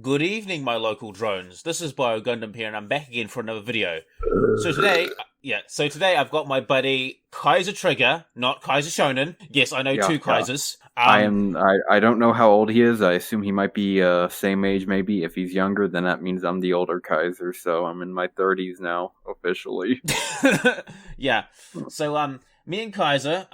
Good evening, my local drones. This is Bio Gundam here, and I'm back again for another video. So today I've got my buddy Kaiser Trigger, not Kaiser Shonen. Yes, I know two Kaisers. I don't know how old he is. I assume he might be same age, maybe. If he's younger, then that means I'm the older Kaiser. So I'm in my 30s now, officially. Yeah. So me and Kaiser,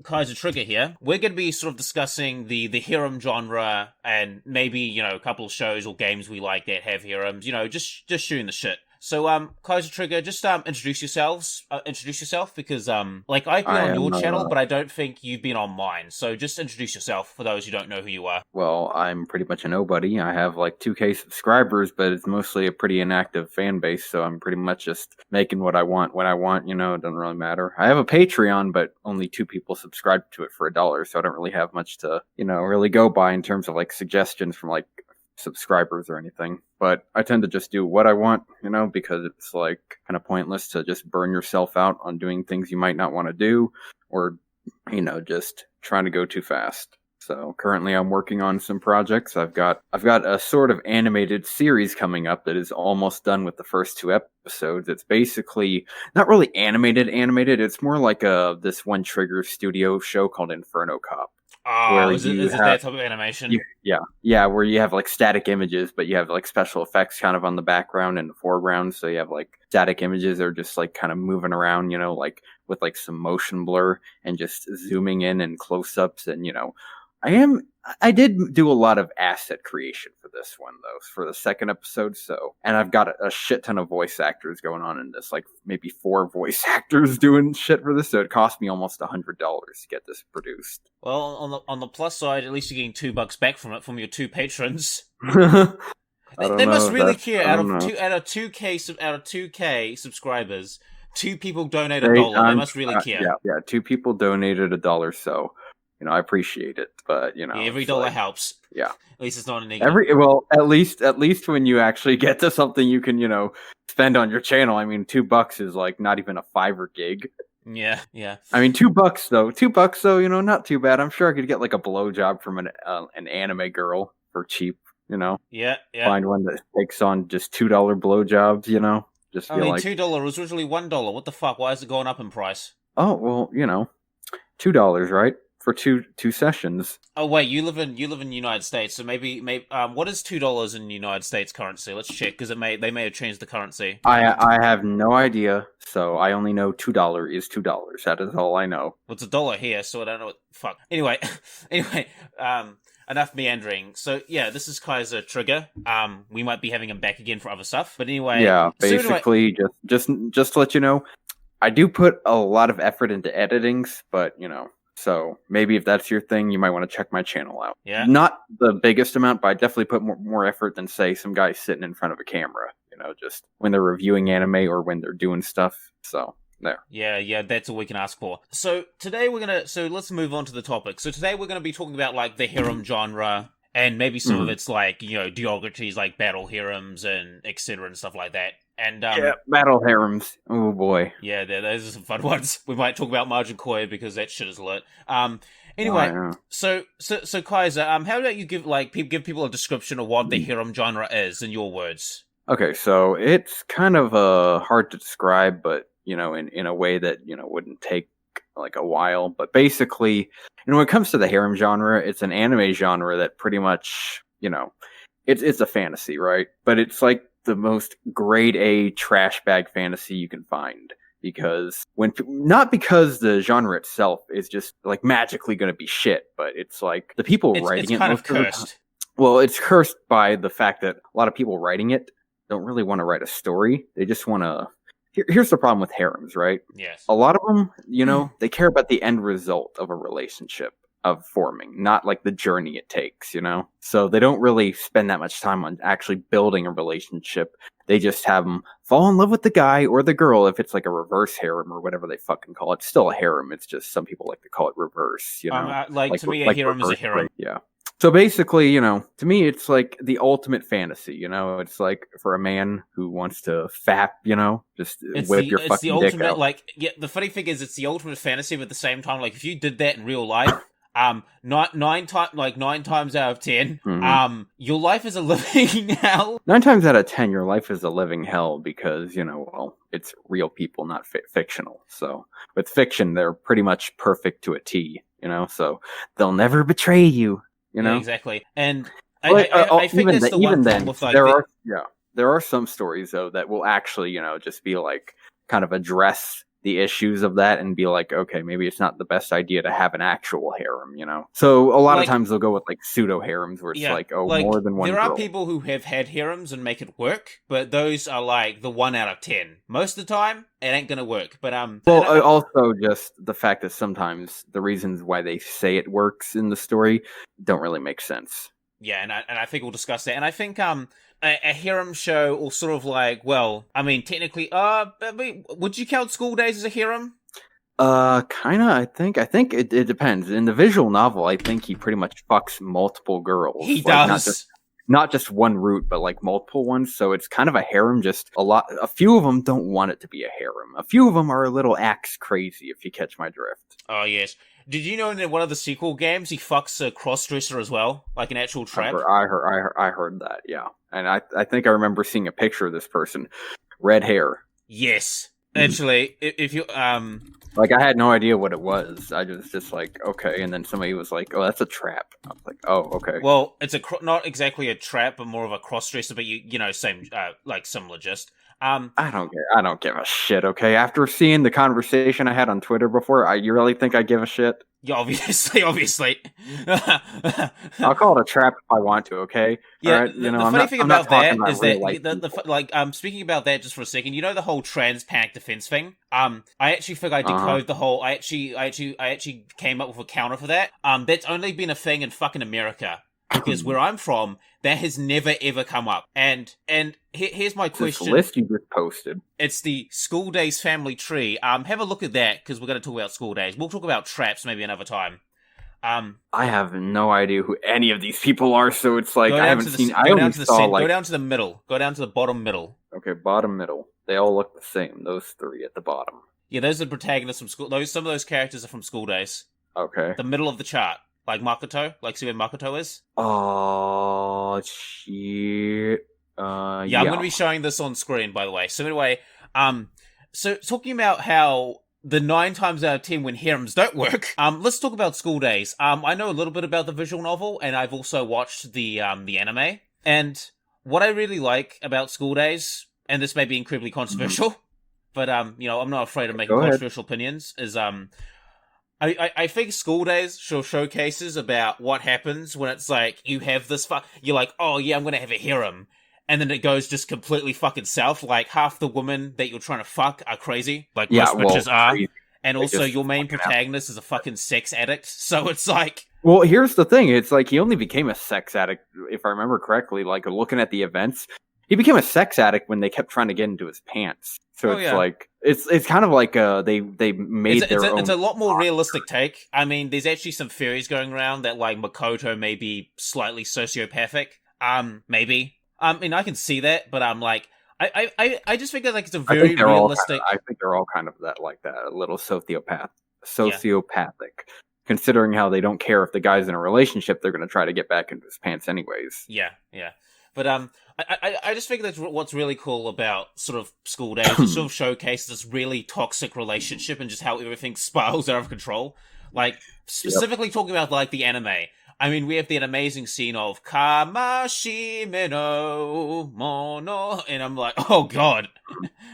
Kaiser Trigger here, we're going to be sort of discussing the harem genre and maybe, a couple of shows or games we like that have harems, just shooting the shit. So, Kaiser Trigger, just introduce yourself, because I've been on your channel, but I don't think you've been on mine. So just introduce yourself for those who don't know who you are. Well, I'm pretty much a nobody. I have 2K subscribers, but it's mostly a pretty inactive fan base, so I'm pretty much just making what I want when I want, it doesn't really matter. I have a Patreon, but only 2 people subscribe to it for $1, so I don't really have much to, really go by in terms of suggestions from subscribers or anything, but I tend to just do what I want, because it's kind of pointless to just burn yourself out on doing things you might not want to do, or just trying to go too fast. So currently I'm working on some projects. I've got a sort of animated series coming up that is almost done with the first 2 episodes. It's basically not really animated. It's more like this One Trigger Studio show called Inferno Cop. Oh, is it that type of animation? Yeah, where you have static images, but you have special effects kind of on the background and the foreground. So you have static images that are just kind of moving around, with some motion blur and just zooming in and close-ups. And I did do a lot of asset creation for this one, though, for the second episode. And I've got a shit ton of voice actors going on in this, maybe 4 voice actors doing shit for this. So it cost me almost $100 to get this produced. Well, on the plus side, at least you're getting $2 back from it from your 2 patrons. They must really care. Out of 2K subscribers, 2 people donated $1. They must really care. Yeah, 2 people donated $1. So. I appreciate it, but every dollar helps. Yeah, at least it's not a negative. At least when you actually get to something you can spend on your channel. I mean, $2 is not even a $5 gig. Yeah. I mean, $2 though. $2 though, not too bad. I'm sure I could get a blowjob from an anime girl for cheap. Yeah. Find one that takes on just $2 blowjobs. Just I mean, $2 was originally $1. What the fuck? Why is it going up in price? Oh well, $2, right? For two sessions. Oh wait, you live in the United States, so maybe what is $2 in United States currency? Let's check, because they may have changed the currency. I have no idea, so I only know $2 is $2. That is all I know. Well, it's $1 here, so I don't know what fuck. Anyway, enough meandering. So yeah, this is Kaiser Trigger. We might be having him back again for other stuff, but anyway. Yeah, basically, just to let you know, I do put a lot of effort into editings, but so maybe if that's your thing, you might want to check my channel out. Yeah. Not the biggest amount, but I definitely put more effort than, say, some guy sitting in front of a camera, just when they're reviewing anime or when they're doing stuff. So, there. Yeah, that's all we can ask for. So, today let's move on to the topic. So, today we're going to be talking about, the harem genre, and maybe some of its, geographies, battle harems and etc. and stuff like that. And battle harems. Oh boy. Yeah, those are some fun ones. We might talk about Margin Koi because that shit is lit. Anyway, so Kaiser, how about you give people a description of what the harem genre is in your words? Okay, so it's kind of hard to describe, but in a way that wouldn't take a while. But basically, when it comes to the harem genre, it's an anime genre that pretty much it's a fantasy, right? But it's the most grade A trash bag fantasy you can find, because not because the genre itself is just magically going to be shit, but it's the people writing it. It's kind of cursed. Well, it's cursed by the fact that a lot of people writing it don't really want to write a story. They just want to. Here's the problem with harems, right? Yes. A lot of them, they care about the end result of a relationship. Of forming, not the journey it takes, So they don't really spend that much time on actually building a relationship. They just have them fall in love with the guy or the girl if it's a reverse harem or whatever they fucking call it. It's still a harem. It's just some people like to call it reverse, to me, a harem is a harem. Yeah. So basically, to me, it's the ultimate fantasy, it's for a man who wants to fap, just whip your fucking dick out. The funny thing is it's the ultimate fantasy, but at the same time, if you did that in real life, nine times out of 10, your life is a living hell. 9 times out of 10, your life is a living hell because, well, it's real people, not fictional. So with fiction, they're pretty much perfect to a T, so they'll never betray you, Yeah, exactly. And I think that's the one problem with like... There are some stories, though, that will actually, just be like, kind of address the issues of that and be like, okay, maybe it's not the best idea to have an actual harem, So a lot of times they'll go with like pseudo harems where it's more than one There girl. are people who have had harems and make it work, but those are like the 1 out of 10. Most of the time, it ain't gonna work. But also just the fact that sometimes the reasons why they say it works in the story don't really make sense. Yeah, and I think we'll discuss that. And I think a harem show, or sort of like, well, I mean, technically, would you count School Days as a harem? Kinda, I think it depends. In the visual novel, I think he pretty much fucks multiple girls. He does. Not just one route, but like multiple ones. So it's kind of a harem, just a few of them don't want it to be a harem. A few of them are a little axe crazy, if you catch my drift. Oh, yes. Did you know in one of the sequel games he fucks a cross-dresser as well? Like an actual trap? I heard that, yeah. And I think I remember seeing a picture of this person. Red hair. Yes. Actually, if you... Like, I had no idea what it was. I was just like, okay. And then somebody was like, oh, that's a trap. I was like, oh, okay. Well, it's not exactly a trap, but more of a cross-dresser, but same, like similar gist. I don't give a shit, okay? After seeing the conversation I had on Twitter before, you really think I give a shit? Yeah, obviously. I'll call it a trap if I want to, okay? Yeah, right? the funny thing about that is that, speaking about that just for a second, the whole trans panic defense thing? I actually think I decoded the whole, I actually came up with a counter for that. That's only been a thing in fucking America. Because where I'm from, that has never ever come up. And here's my question. This list you just posted. It's the School Days family tree. Have a look at that, because we're going to talk about School Days. We'll talk about traps maybe another time. I have no idea who any of these people are, so it's like I haven't seen. Go down to the middle. Go down to the bottom middle. Okay, bottom middle. They all look the same. Those 3 at the bottom. Yeah, those are the protagonists from school. Some of those characters are from School Days. Okay. The middle of the chart. Like Makoto? Like see where Makoto is? Oh, shit. I'm going to be showing this on screen, by the way. So anyway, so talking about how the 9 times out of 10 when harems don't work, let's talk about School Days. I know a little bit about the visual novel, and I've also watched the anime. And what I really like about School Days, and this may be incredibly controversial, but I'm not afraid of making controversial opinions, is I think School Days showcases about what happens when it's like you have this you're like, oh yeah, I'm gonna have a harem, and then it goes just completely fucking south. Like half the women that you're trying to fuck are crazy, like most bitches are, crazy. And also your main protagonist is a fucking sex addict. So it's like, well, here's the thing: it's like he only became a sex addict, if I remember correctly. Like looking at the events, he became a sex addict when they kept trying to get into his pants. So like it's kind of like they made their own. It's a lot more realistic take. I mean, there's actually some theories going around that like Makoto may be slightly sociopathic. Maybe. I mean, I can see that, but I'm like, I just think that like it's a very realistic. I think they're all kind of like that, a little sociopathic, considering how they don't care if the guy's in a relationship, they're going to try to get back into his pants anyways. Yeah. But I just think that's what's really cool about sort of School Days. It sort of showcases this really toxic relationship and just how everything spirals out of control. Like, specifically talking about, like, the anime. I mean, we have that amazing scene of Kamashime no Mono, and I'm like, oh god,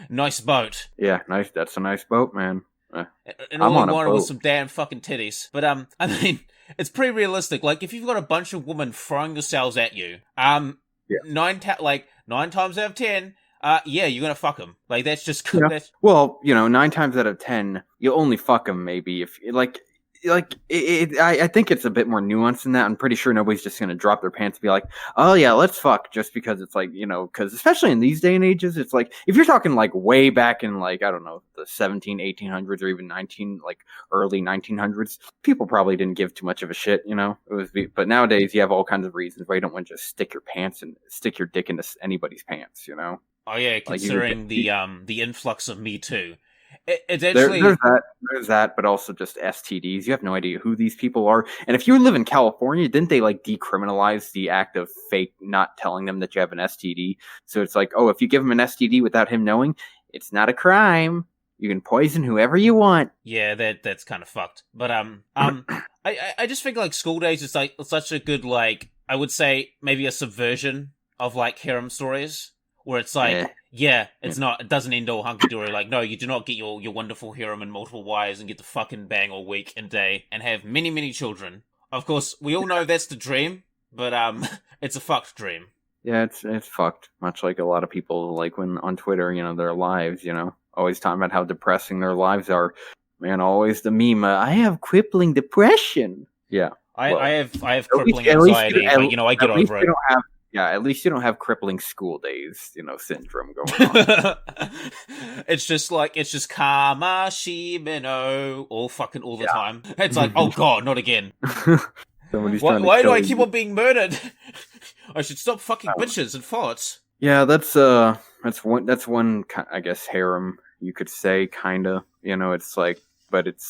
nice boat. Yeah, nice. That's a nice boat, man. And all I wanted was some damn fucking titties. But, I mean, it's pretty realistic. Like, if you've got a bunch of women throwing themselves at you, 9 times out of 10, you're gonna fuck them. Like that's just that's... Well, 9 times out of 10, you'll only fuck them maybe if I think it's a bit more nuanced than that. I'm pretty sure nobody's just gonna drop their pants and be like, oh yeah, let's fuck, just because it's like, because especially in these day and ages, it's like if you're talking like way back in like, I don't know, the 1800s or even early 1900s, people probably didn't give too much of a shit, but nowadays you have all kinds of reasons why you don't want to just stick your dick into anybody's pants, Oh yeah, considering the influx of Me Too. It's actually there's that, but also just STDs. You have no idea who these people are. And if you live in California, didn't they like decriminalize the act of fake not telling them that you have an STD? So it's like, oh, if you give him an STD without him knowing, it's not a crime. You can poison whoever you want. Yeah, that's kind of fucked. But I just think like School Days is like such a good, like, I would say maybe a subversion of like harem stories, where it's like, it doesn't end all hunky dory. Like, no, you do not get your wonderful harem and multiple wives and get to fucking bang all week and day and have many, many children. Of course, we all know that's the dream, but it's a fucked dream. Yeah, it's fucked. Much like a lot of people, like when on Twitter, their lives, always talking about how depressing their lives are. Man, always the meme. I have crippling depression. Yeah, I have crippling anxiety, but I get over it. At least you don't have crippling school days, syndrome going on. It's just Kamashimeno all the time. It's like, oh god, not again. Why do I keep on being murdered? I should stop fucking bitches and farts. Yeah, that's one I guess harem you could say, kinda. It's like, but it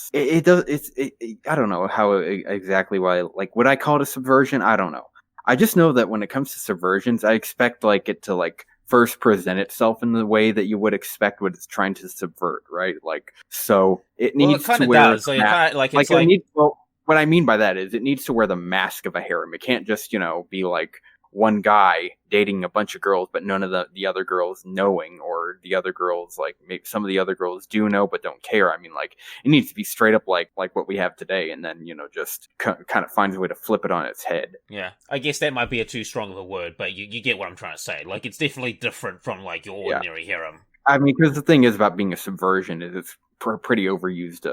I don't know how exactly why. Like, would I call it a subversion? I don't know. I just know that when it comes to subversions, I expect like it to like first present itself in the way that you would expect what it's trying to subvert, right? Like, so it needs to wear. Does. So what I mean by that is it needs to wear the mask of a harem. It can't just be like one guy dating a bunch of girls, but none of the other girls knowing, or the other girls, like, maybe some of the other girls do know but don't care. I mean, like, it needs to be straight up like what we have today, and then just kind of finds a way to flip it on its head. Yeah, I guess that might be a too strong of a word, but you get what I'm trying to say. Like, it's definitely different from like your ordinary harem. I mean, because the thing is about being a subversion is it's pretty overused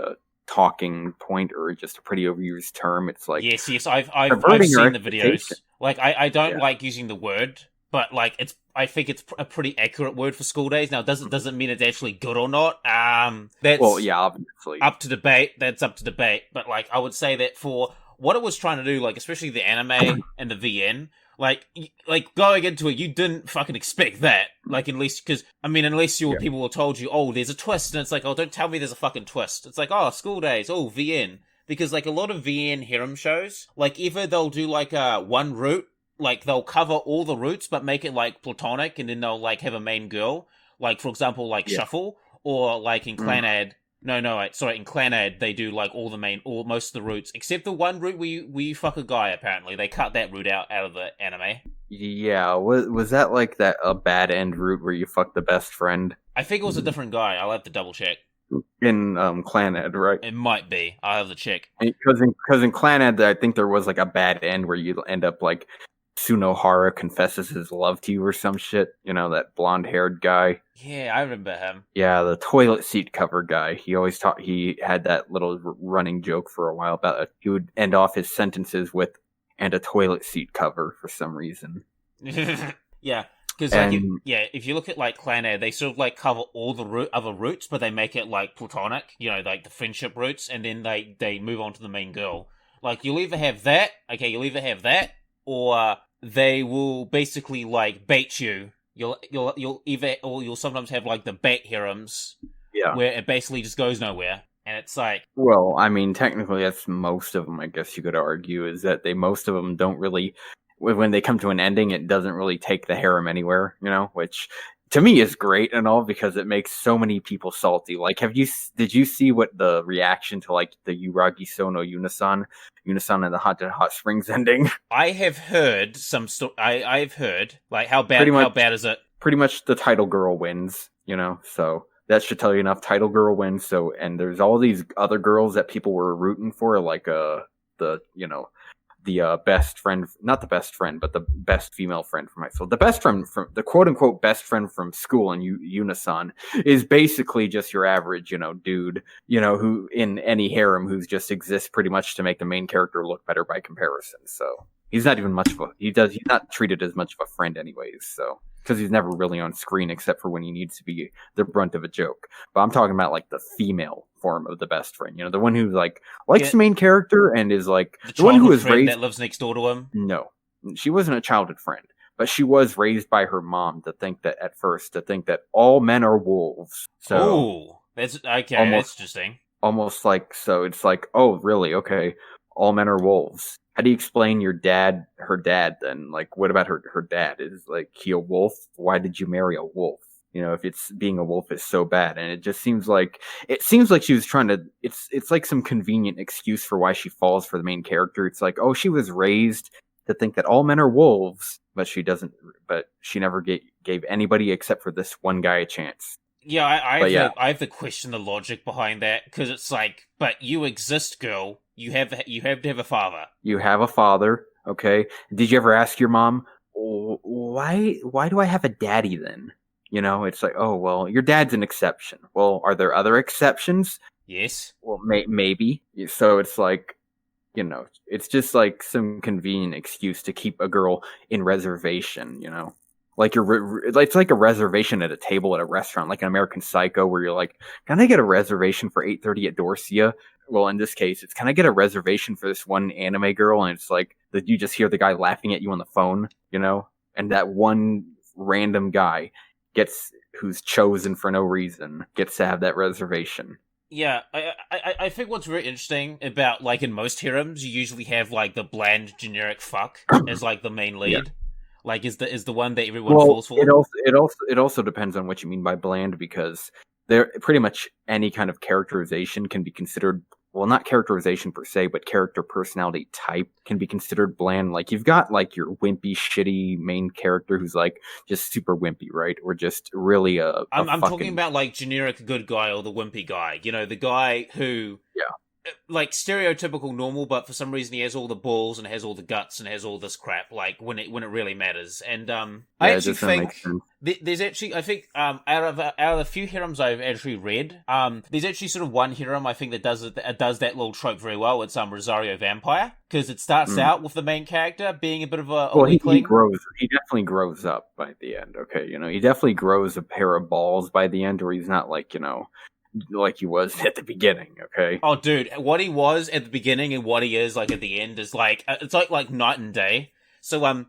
talking point, or just a pretty overused term. It's like, yes, I've seen the videos. Like, I don't like using the word, but like I think it's a pretty accurate word for school days. Now, doesn't mean it's actually good or not. That's obviously up to debate. That's up to debate. But like, I would say that for what it was trying to do, like especially the anime and the VN, like going into it, you didn't fucking expect that. Like, unless people were told you, oh, there's a twist, and it's like, oh, don't tell me there's a fucking twist. It's like, oh, school days, oh, VN. Because, like, a lot of VN harem shows, like, either they'll do, like, one route, like, they'll cover all the routes, but make it, like, platonic, and then they'll, like, have a main girl. Like, for example, like, Shuffle, or, like, in Clanad, in Clanad, they do, like, most of the routes, except the one route where you fuck a guy, apparently. They cut that route out of the anime. Yeah, was that, like, a bad end route where you fuck the best friend? I think it was a different guy. I'll have to double check. In Clanad, right? It might be. I'll have to check. Because in Clanad, I think there was like a bad end where you end up like Tsunohara confesses his love to you or some shit. That blonde-haired guy. Yeah, I remember him. Yeah, the toilet seat cover guy. He had that little running joke for a while about it. He would end off his sentences with "and a toilet seat cover" for some reason. Yeah. Because, like, if you look at, like, Clanad, they sort of, like, cover all the other routes, but they make it, like, platonic, like, the friendship routes, and then they move on to the main girl. Like, you'll either have that, or they will basically, like, bait you. You'll sometimes have, like, the bait harems, where it basically just goes nowhere, and it's like... Well, I mean, technically, that's most of them, I guess you could argue, is that most of them don't really... When they come to an ending, it doesn't really take the harem anywhere, which to me is great and all, because it makes so many people salty. Like, did you see what the reaction to like the Yuragi Sono Unisan and the Hot Springs ending? I have heard I've heard, like, how bad is it? Pretty much the title girl wins, so that should tell you enough. Title girl wins. So, and there's all these other girls that people were rooting for, like the best friend, not the best friend, but the best female friend from high school. The best friend from the quote unquote best friend from school in Unisan is basically just your average, dude, who in any harem who just exists pretty much to make the main character look better by comparison. So he's not even much of he's not treated as much of a friend anyways. So, because he's never really on screen except for when he needs to be the brunt of a joke. But I'm talking about like the female form of the best friend, the one who like likes the main character and is like the one who is raised that lives next door to him. No, she wasn't a childhood friend, but she was raised by her mom to think that all men are wolves. So That's okay. Almost, That's interesting. almost like, so it's like, oh, really? Okay, all men are wolves. How do you explain her dad then? Like, what about her dad? Is like he a wolf? Why did you marry a wolf? You know, if it's being a wolf is so bad, and it seems like she was trying to. It's like some convenient excuse for why she falls for the main character. It's like, oh, she was raised to think that all men are wolves, but she doesn't. But she never gave anybody except for this one guy a chance. Yeah, I have to question the logic behind that, because it's like, but you exist, girl. You have to have a father. You have a father, okay? Did you ever ask your mom, why do I have a daddy then? You know, it's like, oh, well, your dad's an exception. Well, are there other exceptions? Yes. Well, maybe. So it's like, you know, it's just like some convenient excuse to keep a girl in reservation, you know? Like it's like a reservation at a table at a restaurant, like an American Psycho, where you're like, can I get a reservation for 8:30 at Dorsia? Well, in this case, it's can I get a reservation for this one anime girl? And it's like that you just hear the guy laughing at you on the phone, you know, and that one random guy who's chosen for no reason gets to have that reservation. Yeah, I think what's very interesting about, like, in most harems, you usually have, like, the bland generic fuck as, like, the main lead. Yeah. Like, is the one that everyone falls for. It also depends on what you mean by bland, because there pretty much any kind of characterization can be considered, well, not characterization per se, but character personality type can be considered bland. Like, you've got like your wimpy, shitty main character who's like just super wimpy, right? Or just really I'm talking about like generic good guy or the wimpy guy. You know, the guy who like stereotypical normal, but for some reason he has all the balls and has all the guts and has all this crap, like when it really matters. And I actually think there's actually, I think out of the few harems I've actually read, there's actually sort of one harem I think that does that little trope very well. It's Rosario Vampire, because it starts out with the main character being a bit of a weakling. He definitely grows up by the end. Okay, you know, he definitely grows a pair of balls by the end, where he's not like, you know, like he was at the beginning, okay? Oh, dude, what he was at the beginning and what he is like at the end is like, it's like night and day. So,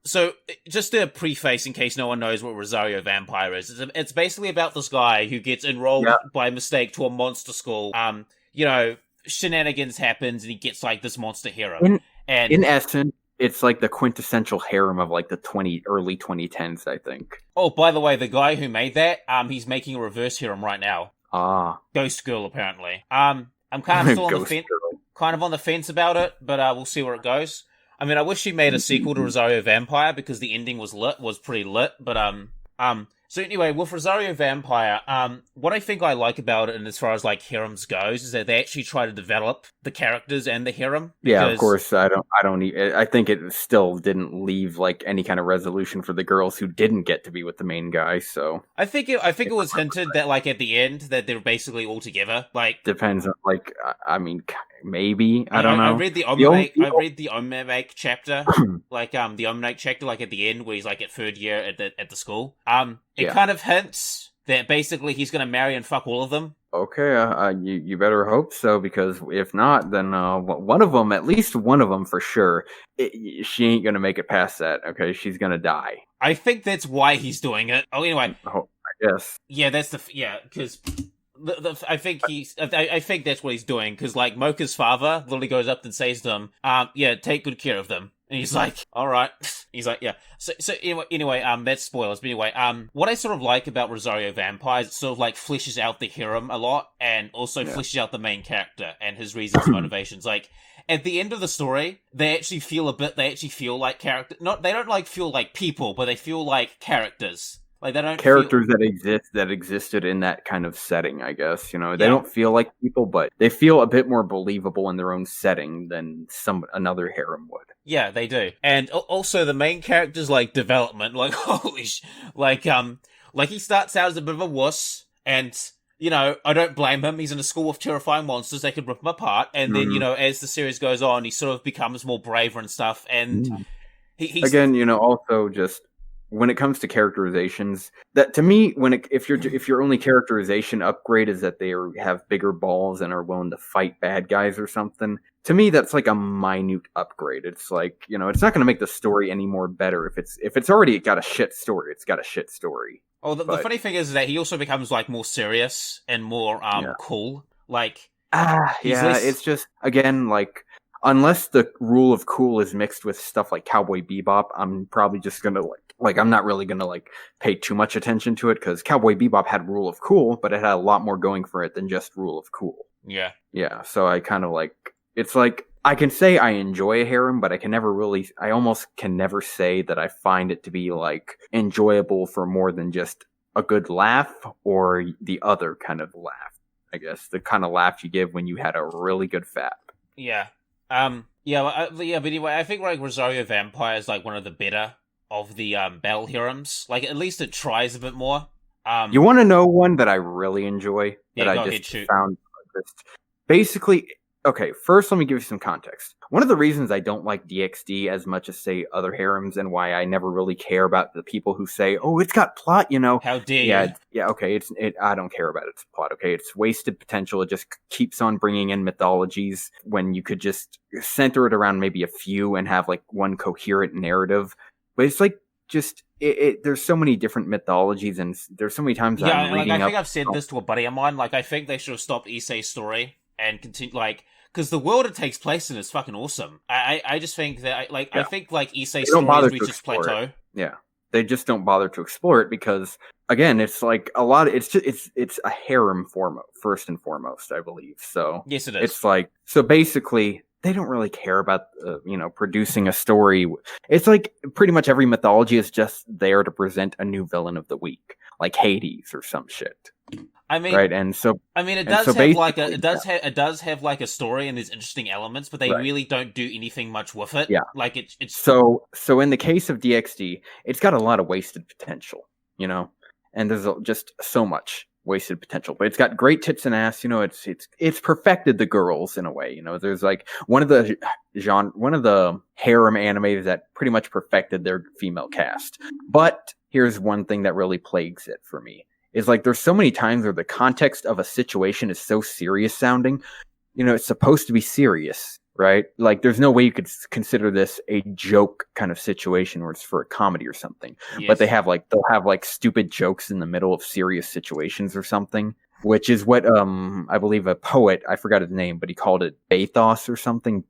So, just to preface, in case no one knows what Rosario Vampire is, it's basically about this guy who gets enrolled by mistake to a monster school. You know, shenanigans happens and he gets like this monster harem. In essence, it's like the quintessential harem of like the early 2010s, I think. Oh, by the way, the guy who made that, he's making a reverse harem right now. Ghost Girl, apparently. I'm kind of still on the fence, on the fence about it, but we'll see where it goes. I mean, I wish she made a sequel to Rosario Vampire, because the ending was pretty lit, but so anyway, with Rosario Vampire, what I think I like about it, and as far as like harems goes, is that they actually try to develop the characters and the harem. Yeah, of course. I think it still didn't leave like any kind of resolution for the girls who didn't get to be with the main guy. So I think it was hinted that like at the end that they're basically all together. Like, depends on like, I mean, maybe I don't know. I read the Omake chapter, like the Omake chapter, like at the end where he's like at third year at the school. It kind of hints that basically he's going to marry and fuck all of them. Okay, you better hope so, because if not, then one of them, at least one of them for sure, she ain't going to make it past that. Okay, she's going to die. I think that's why he's doing it. Oh, anyway. Oh, I guess. Yeah, because I think that's what he's doing, because like Mocha's father literally goes up and says to him, take good care of them. And he's like, all right. He's like, yeah. So anyway, that's spoilers. But anyway, what I sort of like about Rosario Vampire is it sort of like fleshes out the harem a lot, and also fleshes out the main character and his reasons and motivations. Like, at the end of the story, they actually feel like character. They don't like feel like people, but they feel like characters. Like, they don't characters that existed in that kind of setting, I guess. You know, they don't feel like people, but they feel a bit more believable in their own setting than another harem would. Yeah, they do. And also the main character's like development, like holy like he starts out as a bit of a wuss, and you know, I don't blame him. He's in a school with terrifying monsters, they could rip him apart, and then, you know, as the series goes on, he sort of becomes more braver and stuff, and he's again, you know, also just when it comes to characterizations, that to me, if your only characterization upgrade is that they have bigger balls and are willing to fight bad guys or something, to me that's like a minute upgrade. It's like, you know, it's not going to make the story any more better if it's already got a shit story. It's got a shit story. Oh, the funny thing is that he also becomes like more serious and more cool. Like, it's just again like unless the rule of cool is mixed with stuff like Cowboy Bebop, I'm probably just gonna like I'm not really gonna like pay too much attention to it because Cowboy Bebop had rule of cool, but it had a lot more going for it than just rule of cool. Yeah. So I kind of like it's like I can say I enjoy a harem, but I almost can never say that I find it to be like enjoyable for more than just a good laugh or the other kind of laugh. I guess the kind of laugh you give when you had a really good fap. Yeah. But anyway, I think like Rosario Vampire is like one of the better of the battle harems. Like at least it tries a bit more. You want to know one that I really enjoy? Yeah, that go I ahead, just shoot. found basically. Okay, first let me give you some context. One of the reasons I don't like DxD as much as, say, other harems and why I never really care about the people who say, oh, it's got plot, you know. How dare you? Yeah, okay, I don't care about its plot, okay? It's wasted potential. It just keeps on bringing in mythologies when you could just center it around maybe a few and have, like, one coherent narrative. But it's, like, just... there's so many different mythologies and there's so many times I'm reading I think I've said this to a buddy of mine. Like, I think they should have stopped Issei's story and continue, like... Because the world it takes place in is fucking awesome. I just think that, I think, like, Issei's story reaches plateau. Yeah. They just don't bother to explore it because, again, it's like a lot of, it's a harem first and foremost, I believe. So. Yes, it is. It's like, so basically, they don't really care about, producing a story. It's like pretty much every mythology is just there to present a new villain of the week, like Hades or some shit. I mean, right, and so it does have like a story and there's interesting elements, but they really don't do anything much with it. Yeah, like it's so in the case of DxD, it's got a lot of wasted potential, you know, and there's just so much wasted potential. But it's got great tits and ass, you know. It's perfected the girls in a way, you know. There's like one of the harem animators that pretty much perfected their female cast. But here's one thing that really plagues it for me. Is like there's so many times where the context of a situation is so serious sounding. You know, it's supposed to be serious, right? Like there's no way you could consider this a joke kind of situation where it's for a comedy or something. Yes. But they'll have like stupid jokes in the middle of serious situations or something, which is what I believe a poet, I forgot his name, but he called it bathos or something.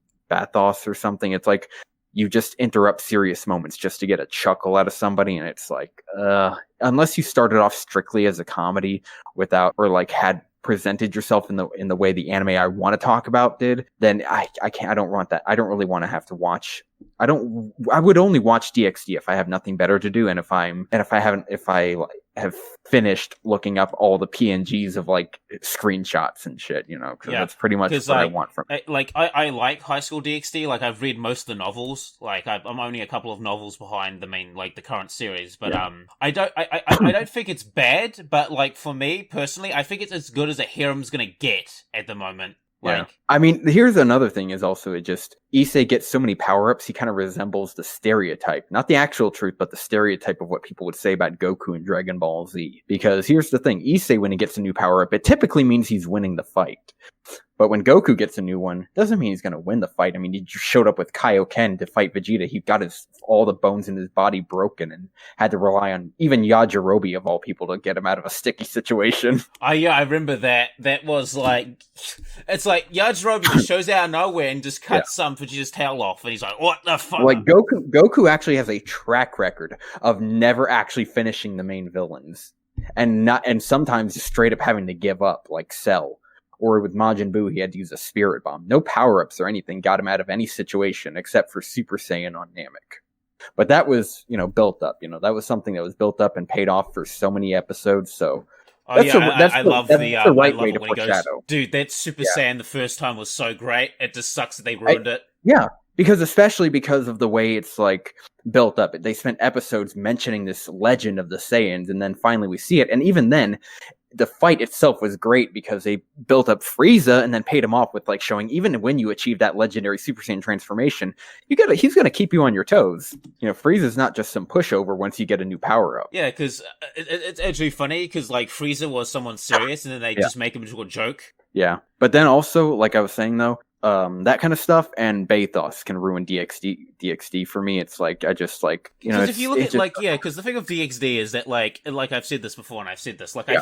It's like you just interrupt serious moments just to get a chuckle out of somebody, and it's like, unless you started off strictly as a comedy without, or like had presented yourself in the way the anime I want to talk about did, then I don't want that. I don't really want to have to watch. I would only watch DxD if I have nothing better to do, and if I have finished looking up all the PNGs of like screenshots and shit, you know, because that's pretty much what I want from it. I like High School DxD. Like I've read most of the novels. Like I'm only a couple of novels behind the main, like the current series. But I don't think it's bad. But like for me personally, I think it's as good as a harem's gonna get at the moment. Yeah. I mean, here's another thing is also Issei gets so many power-ups, he kind of resembles the stereotype. Not the actual truth, but the stereotype of what people would say about Goku in Dragon Ball Z. Because here's the thing, Issei, when he gets a new power-up, it typically means he's winning the fight. But when Goku gets a new one, doesn't mean he's going to win the fight. I mean, he showed up with Kaioken to fight Vegeta. He got all the bones in his body broken and had to rely on even Yajirobe, of all people, to get him out of a sticky situation. Oh, yeah, I remember that. That was like... It's like Yajirobe just shows out of nowhere and just cuts some Vegeta's tail off. And he's like, what the fuck? Like, Goku actually has a track record of never actually finishing the main villains. And sometimes straight up having to give up, like Cell. Or with Majin Buu, he had to use a spirit bomb. No power-ups or anything got him out of any situation except for Super Saiyan on Namek. But that was, built up. That was something that was built up and paid off for so many episodes. So I love the right way to foreshadow. Dude, that Super Saiyan the first time was so great. It just sucks that they ruined it. Yeah, especially because of the way it's like built up. They spent episodes mentioning this legend of the Saiyans, and then finally we see it. And even then, the fight itself was great because they built up Frieza and then paid him off with like showing even when you achieve that legendary Super Saiyan transformation, he's gonna keep you on your toes. Frieza's not just some pushover once you get a new power up. Yeah, because it's actually funny because like Frieza was someone serious and then they just make him into a joke. Yeah, but then also like I was saying though, that kind of stuff, and bathos can ruin DxD for me. It's like, I just like, because if you look at like, because the thing with DxD is that like I've said this before and I've said this, like, I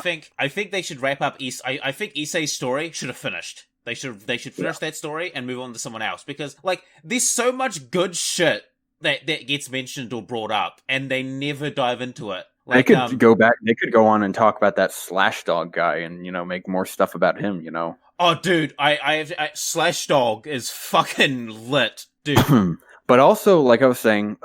think they should wrap up I think Issei's story should have finished. They should finish that story and move on to someone else, because like there's so much good shit that gets mentioned or brought up and they never dive into it. Like, they could go back. They could go on and talk about that Slash Dog guy, and make more stuff about him. Oh, dude, I Slash Dog is fucking lit, dude. But also, like I was saying,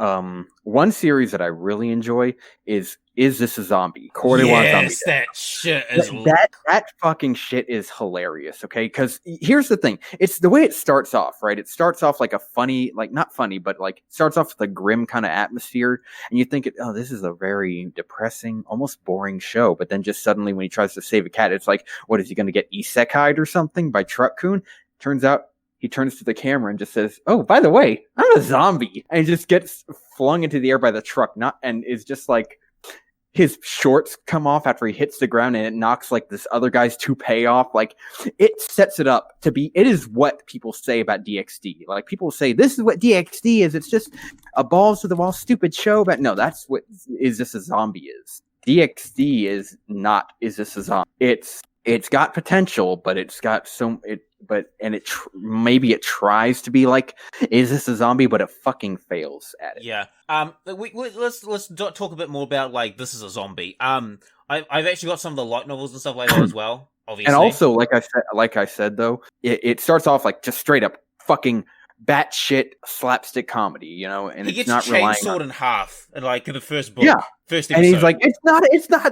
one series that I really enjoy is This a Zombie? Yes, that shit is that fucking shit is hilarious. Okay, because here's the thing: it's the way it starts off, right? It starts off like a funny, like not funny, but like starts off with a grim kind of atmosphere, and you think, oh, this is a very depressing, almost boring show. But then just suddenly, when he tries to save a cat, it's like, what is he going to get isekai'd or something by Truck-kun? Turns out, he turns to the camera and just says, "Oh, by the way, I'm a zombie," and he just gets flung into the air by the truck. And is just like, his shorts come off after he hits the ground, and it knocks like this other guy's toupee off. Like, it sets it up to be. It is what people say about DxD. Like, people say this is what DxD is. It's just a balls to the wall stupid show. But no, that's what Is This a Zombie is. DxD is not Is This a Zombie. It's got potential, but it's got maybe it tries to be like, Is This a Zombie? But it fucking fails at it. Yeah. Let's talk a bit more about like This Is a Zombie. I've actually got some of the light novels and stuff like that as well. Obviously, and also like I said though, it starts off like just straight up fucking batshit slapstick comedy, and he it's gets not chainsawed in half in like the first book. Yeah. First episode. And he's like,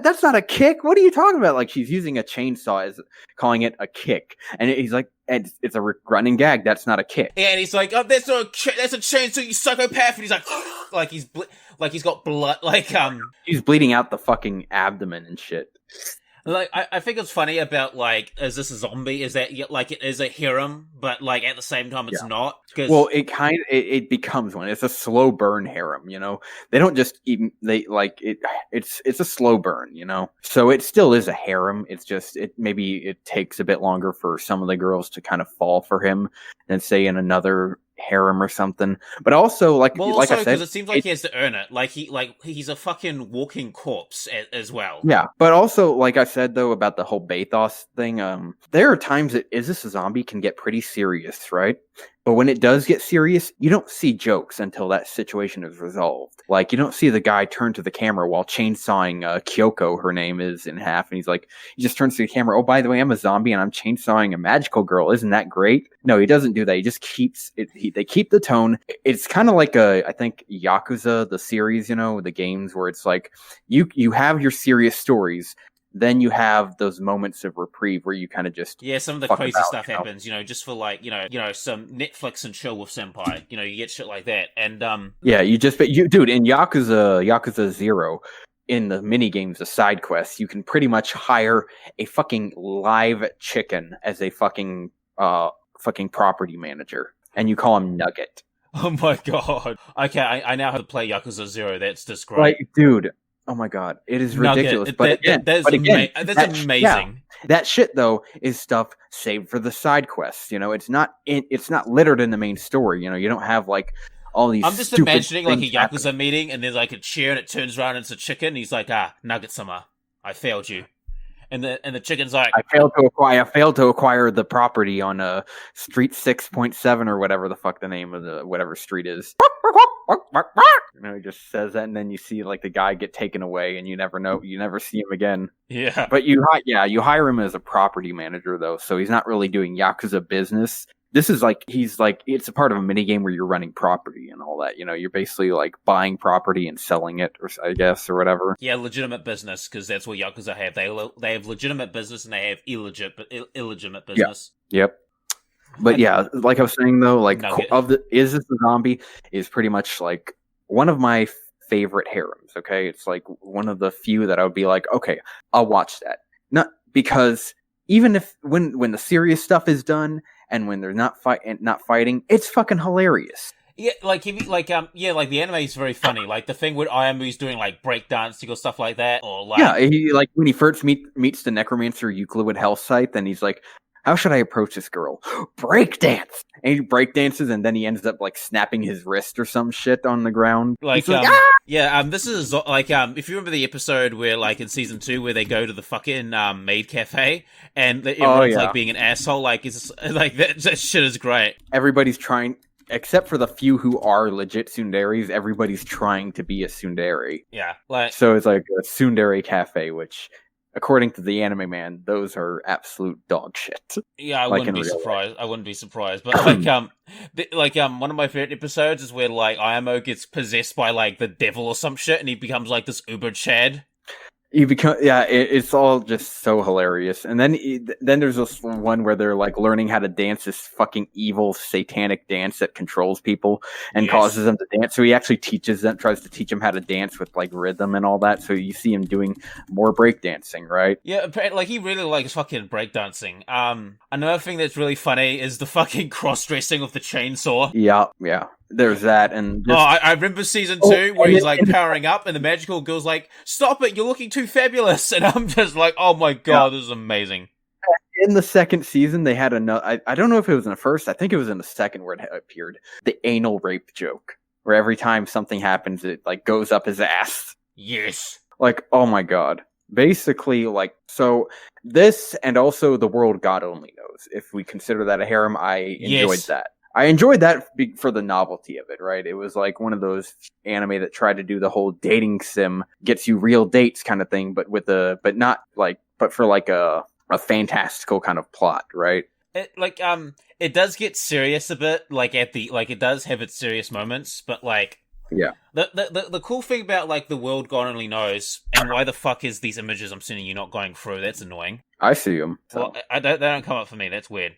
that's not a kick. What are you talking about? Like, she's using a chainsaw as calling it a kick. And he's like, and it's a running gag. That's not a kick. Yeah, and he's like, oh, that's a chainsaw, you psychopath. And he's like, he's got blood, he's bleeding out the fucking abdomen and shit. Like, I think it's funny about, like, Is This a Zombie? Is that, like, it is a harem, but, like, at the same time, it's not. Well, it becomes one. It's a slow burn harem, They don't just even, it's a slow burn, So it still is a harem. It's just, maybe it takes a bit longer for some of the girls to kind of fall for him than, say, in another harem or something. But also, like I said, because it seems like he has to earn it. Like, he's a fucking walking corpse as well. Yeah, but also, like I said though about the whole bathos thing, there are times that Is This a Zombie can get pretty serious, right? But when it does get serious, you don't see jokes until that situation is resolved. Like, you don't see the guy turn to the camera while chainsawing Kyoko, her name is, in half, and he just turns to the camera, oh, by the way, I'm a zombie and I'm chainsawing a magical girl. Isn't that great? No, he doesn't do that. He just keeps it. They keep the tone. It's kind of like I think Yakuza, the series, the games where it's like, you have your serious stories, then you have those moments of reprieve where you kind of just some of the crazy stuff happens, just for like some Netflix and chill with senpai, you get shit like that, and dude, in Yakuza 0, in the mini games, the side quests, you can pretty much hire a fucking live chicken as a fucking property manager, and you call him Nugget. Oh my god! Okay, I now have to play Yakuza 0. That's just great, like, dude. Oh my god, it is ridiculous. That's amazing. Yeah, that shit though is stuff saved for the side quests. It's not littered in the main story. You don't have like all these. I'm just imagining like a Yakuza meeting, and there's like a chair, and it turns around, and it's a chicken. And he's like, Nugget-sama, I failed you. And the chicken's like, I failed to acquire the property on Street 6.7 or whatever the fuck the name of the whatever street is. He just says that, and then you see like the guy get taken away, and you never see him again. Yeah. But you hire him as a property manager though, so he's not really doing Yakuza business. This is like, it's a part of a minigame where you're running property and all that. You're basically like buying property and selling it, or I guess, or whatever. Yeah, legitimate business, because that's what Yakuza have. They have legitimate business and they have illegitimate business. Yep. But yeah, like I was saying though, like Is This a Zombie is pretty much like one of my favorite harems. Okay, it's like one of the few that I would be like, okay, I'll watch that. Not because even if when the serious stuff is done and when they're not fighting, it's fucking hilarious. Yeah, like the anime is very funny. Like the thing with Ayamu's doing like breakdancing or stuff like that, or like he like when he first meets the necromancer Euclid Hellscythe, and he's like, how should I approach this girl? Breakdance! And he breakdances, and then he ends up, like, snapping his wrist or some shit on the ground. Like, "Ah!" yeah, this is, like, if you remember the episode where, like, in season 2, where they go to the fucking, maid cafe, and everyone's, like, being an asshole, like, it's, like, that shit is great. Everybody's trying, except for the few who are legit tsunderes, everybody's trying to be a tsundere. Yeah, like... So it's like a tsundere cafe, which... according to the Anime Man, those are absolute dog shit. Yeah, I wouldn't be surprised. I wouldn't be surprised. But like, one of my favorite episodes is where like Ayamo gets possessed by like the devil or some shit, and he becomes like this uber Chad. It's all just so hilarious. And then there's this one where they're like learning how to dance this fucking evil satanic dance that controls people and causes them to dance. So he actually tries to teach them how to dance with like rhythm and all that. So you see him doing more breakdancing, right? Yeah, like he really likes fucking breakdancing. Another thing that's really funny is the fucking cross-dressing of the chainsaw. Yeah. There's that, and I remember season 2 where he's like powering up, and the magical girl's like, "Stop it! You're looking too fabulous!" And I'm just like, "Oh my god, this is amazing." In the second season, they had another. I don't know if it was in the first. I think it was in the second where it appeared. The anal rape joke, where every time something happens, it like goes up his ass. Yes. Like, oh my god. Basically, like, so this and also The World God Only Knows. If we consider that a harem, I enjoyed that. I enjoyed that for the novelty of it, right? It was like one of those anime that tried to do the whole dating sim, gets you real dates kind of thing, but for like a fantastical kind of plot, right? It does get serious a bit, it does have its serious moments, but like, yeah. The cool thing about like The World God Only Knows, and why the fuck is these images I'm sending you not going through? That's annoying. I see them. So. Well, they don't come up for me. That's weird.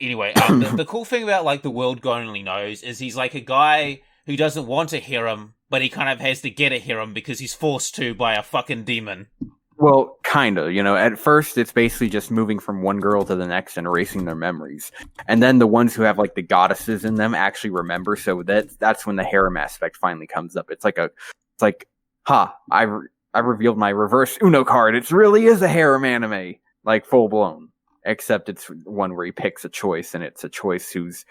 Anyway, the cool thing about, like, The World God Only Knows is he's, like, a guy who doesn't want a harem, but he kind of has to get a harem because he's forced to by a fucking demon. Well, kinda, at first it's basically just moving from one girl to the next and erasing their memories. And then the ones who have, like, the goddesses in them actually remember, so that's when the harem aspect finally comes up. It's like, I revealed my reverse Uno card, it really is a harem anime, like, full blown. Except it's one where he picks a choice, and it's a choice who's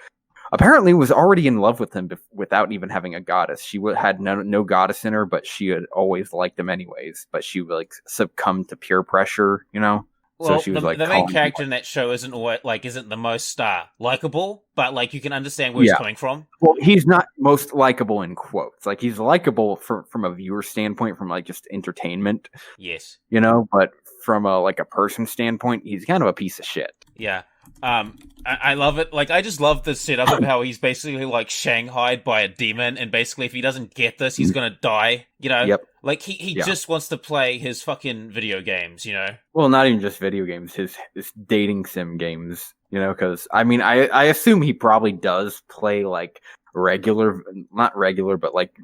apparently was already in love with him without even having a goddess. She had no goddess in her, but she had always liked him anyways. But she like succumbed to peer pressure, Well, so she was the main character in that show isn't the most likable, but like you can understand where he's coming from. Well, he's not most likable in quotes. Like he's likable from a viewer standpoint, from like just entertainment. Yes, but from a person standpoint, he's kind of a piece of shit. Yeah. I love it. Like, I just love the setup of how he's basically, like, shanghaied by a demon, and basically if he doesn't get this, he's gonna die, Yep. Like, he just wants to play his fucking video games, Well, not even just video games, his dating sim games, because, I assume he probably does play, like, not regular, but, like,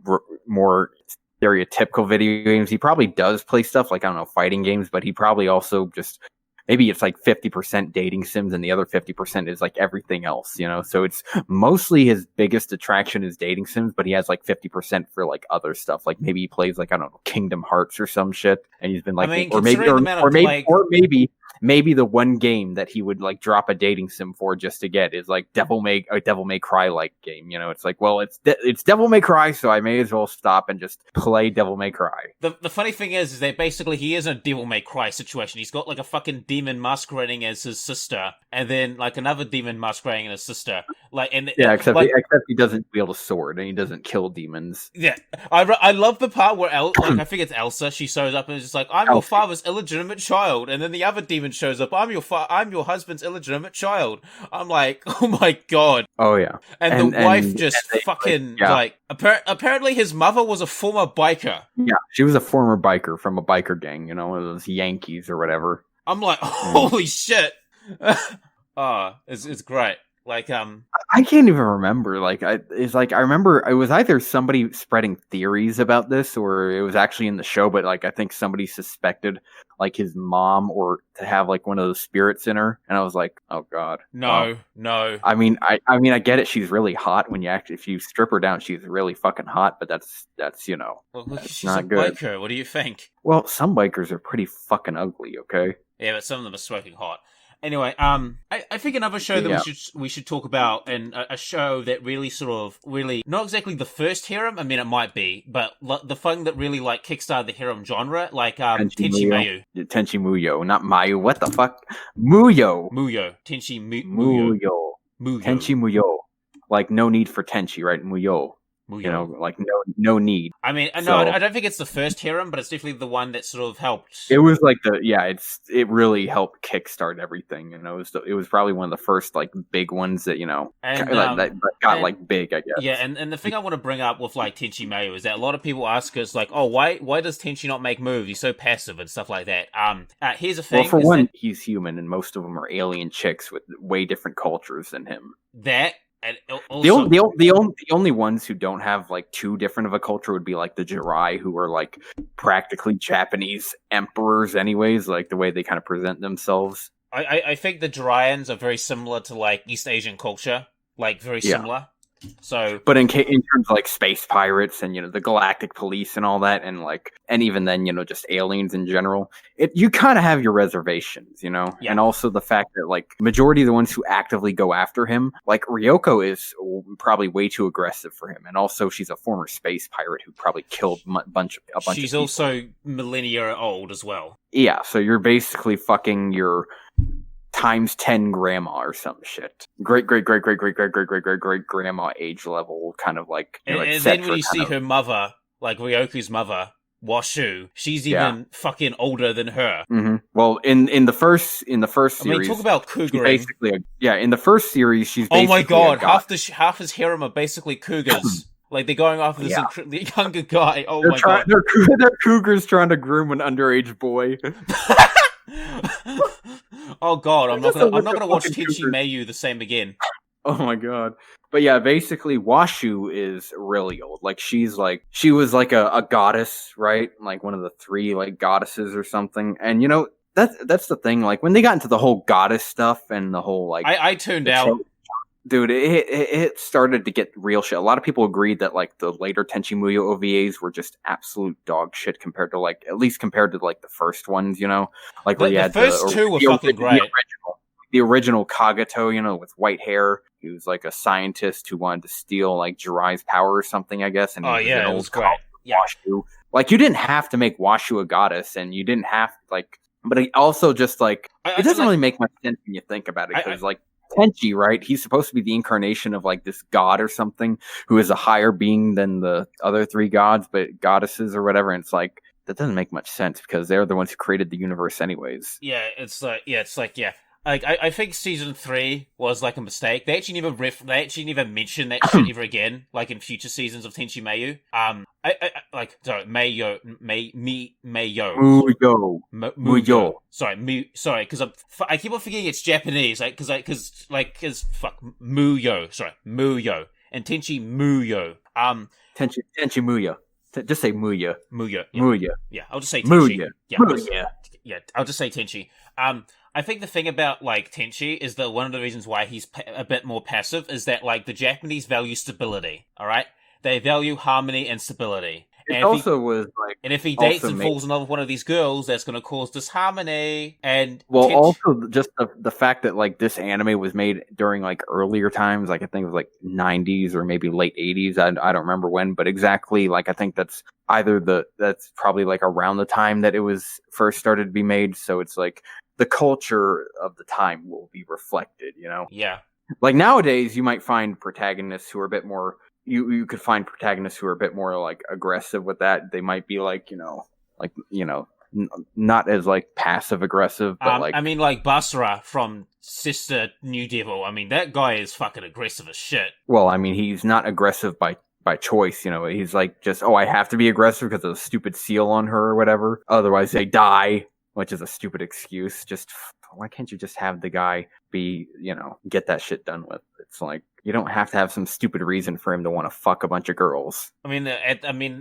more stereotypical video games. He probably does play stuff like, I don't know, fighting games, but he probably also just... maybe it's like 50% dating sims and the other 50% is like everything else, So it's mostly his biggest attraction is dating sims, but he has like 50% for like other stuff. Like maybe he plays like, I don't know, Kingdom Hearts or some shit. And he's been like, maybe the one game that he would like drop a dating sim for just to get is like Devil May Cry like game. It's like, well, it's Devil May Cry, so I may as well stop and just play Devil May Cry. The funny thing is that basically he is in a Devil May Cry situation. He's got like a fucking demon masquerading as his sister, and then like another demon masquerading as his sister. Except he doesn't wield a sword and he doesn't kill demons. Yeah, I love the part where I think it's Elsa. She shows up and is just like, "I'm your father's illegitimate child," and then the other demon shows up. I'm your husband's illegitimate child. I'm like, oh my god. Oh yeah. And the wife apparently his mother was a former biker. Yeah, she was a former biker from a biker gang. One of those Yankees or whatever. I'm like, holy shit. It's great. Like, I can't even remember. I remember it was either somebody spreading theories about this, or it was actually in the show. But like, I think somebody suspected like his mom or to have like one of those spirits in her, and I was like, oh god, no. I mean, I get it. She's really hot when if you strip her down, she's really fucking hot. But that's well, that's she's not a good. biker. What do you think? Well, some bikers are pretty fucking ugly. Okay. Yeah, but some of them are smoking hot. Anyway, I think another show that we should talk about, and a show that really not exactly the first harem. I mean, it might be, but the thing that really like kickstarted the harem genre, like Tenchi Mayu. Tenchi Muyo, not Mayu. What the fuck? Muyo. Tenchi Muyo. Tenchi Muyo. Like no need for Tenchi, right? Muyo. You know, like no need. I mean, no, I don't think it's the first harem, but it's definitely the one that sort of helped. It was like it really helped kickstart everything. You know, it was probably one of the first like big ones that that got like big, I guess. Yeah, and the thing I want to bring up with like Tenchi Mayu is that a lot of people ask us like, oh, why does Tenchi not make moves? He's so passive and stuff like that. Here's the thing. Well, for one, he's human, and most of them are alien chicks with way different cultures than him. And also, the only ones who don't have like too different of a culture would be like the Jirai, who are like practically Japanese emperors anyways, like the way they kind of present themselves. I think the Jiraians are very similar to like East Asian culture, like very similar. So, but in terms of like space pirates and the Galactic Police and all that, and even then just aliens in general, you kind of have your reservations, and also the fact that like majority of the ones who actively go after him, like Ryoko is probably way too aggressive for him, and also she's a former space pirate who probably killed a bunch of people. She's also millennia old as well. Yeah, so you're basically fucking your times 10 grandma or some shit. Great grandma age level, kind of like. And then when you see her mother, like Ryoku's mother, Washu, she's even fucking older than her. Mm-hmm. Well, in the first series, I mean, talk about cougering. Basically, in the first series, she's basically oh my god, half his harem are basically cougars. Like they're going after this the younger guy. Oh my god, they're cougars trying to groom an underage boy. Oh god, I'm not gonna watch Tenchi Mayu the same again. Oh my god. But yeah, basically Washu is really old. Like she was like a goddess, right? Like one of the 3 like goddesses or something. And that's the thing. Like when they got into the whole goddess stuff and the whole like I tuned out. Dude, it started to get real shit. A lot of people agreed that like the later Tenchi Muyo OVAs were just absolute dog shit compared to like the first ones, like where you had the first 2 were fucking great. The original Kagato, with white hair. He was like a scientist who wanted to steal like Jiraiya's power or something, I guess. And it was great. Washu. Like you didn't have to make Washu a goddess, and you didn't have but it also just like it doesn't really make much sense when you think about it, because like Tenchi, right? He's supposed to be the incarnation of like this god or something who is a higher being than the other 3 gods, but goddesses or whatever. And it's like that doesn't make much sense because they're the ones who created the universe, anyways. I think season 3 was like a mistake. They actually never mentioned that shit ever again, like in future seasons of Tenchi Mayu. Muyo. Sorry, because I keep on forgetting it's Japanese, Muyo. Sorry, Muyo and Tenchi Muyo. Tenchi Muyo. Just say Muyo. Muyo. Yeah. Muyo. Yeah, I'll just say Tenchi. Muyo. Yeah, Muyo. I'll just say Tenchi. I think the thing about like Tenchi is that one of the reasons why he's a bit more passive is that like the Japanese value stability. All right, they value harmony and stability. And if he dates and falls in love with one of these girls, that's going to cause disharmony. And also just the fact that like this anime was made during like earlier times, like I think it was like 90s or maybe late 80s. I don't remember when, but exactly like I think that's probably like around the time that it was first started to be made. So it's like the culture of the time will be reflected, Yeah. Like nowadays, you might find protagonists who are a bit more. You could find protagonists who are a bit more like aggressive with that. They might be like not as like passive aggressive, but like Basra from Sister New Devil. I mean that guy is fucking aggressive as shit. Well, I mean he's not aggressive by choice. He's like just I have to be aggressive because of the stupid seal on her or whatever. Otherwise they die, which is a stupid excuse. Just why can't you just have the guy be get that shit done with? It's like. You don't have to have some stupid reason for him to want to fuck a bunch of girls. I mean,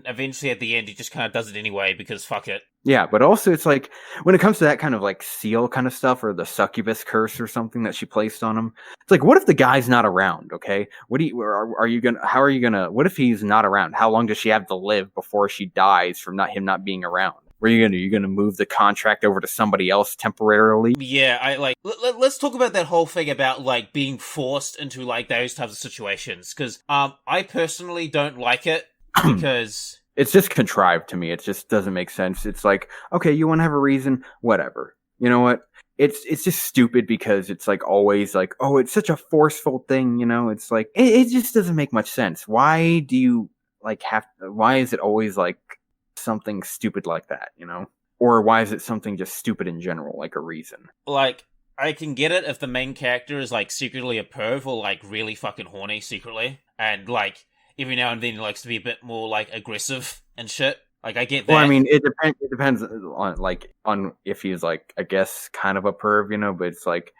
eventually at the end, he just kind of does it anyway because fuck it. Yeah, but also it's like when it comes to that kind of like seal kind of stuff or the succubus curse or something that she placed on him. It's like, what if the guy's not around? Okay, what if he's not around? How long does she have to live before she dies from him not being around? Where you're gonna move the contract over to somebody else temporarily? Yeah, I like. Let's talk about that whole thing about like being forced into like those types of situations, because I personally don't like it because it's just contrived to me. It just doesn't make sense. It's like, okay, you want to have a reason, whatever. You know what? It's just stupid because it's like always like, oh, it's such a forceful thing. You know, it's like it just doesn't make much sense. Why do you like why is it always like something stupid like that, you know? Or why is it something just stupid in general, like a reason? Like, I can get it if the main character is like secretly a perv or like really fucking horny secretly, and like every now and then he likes to be a bit more like aggressive and shit. Like, I get that. Well, I mean, it depends on if he's like, I guess, kind of a perv, you know, but it's like,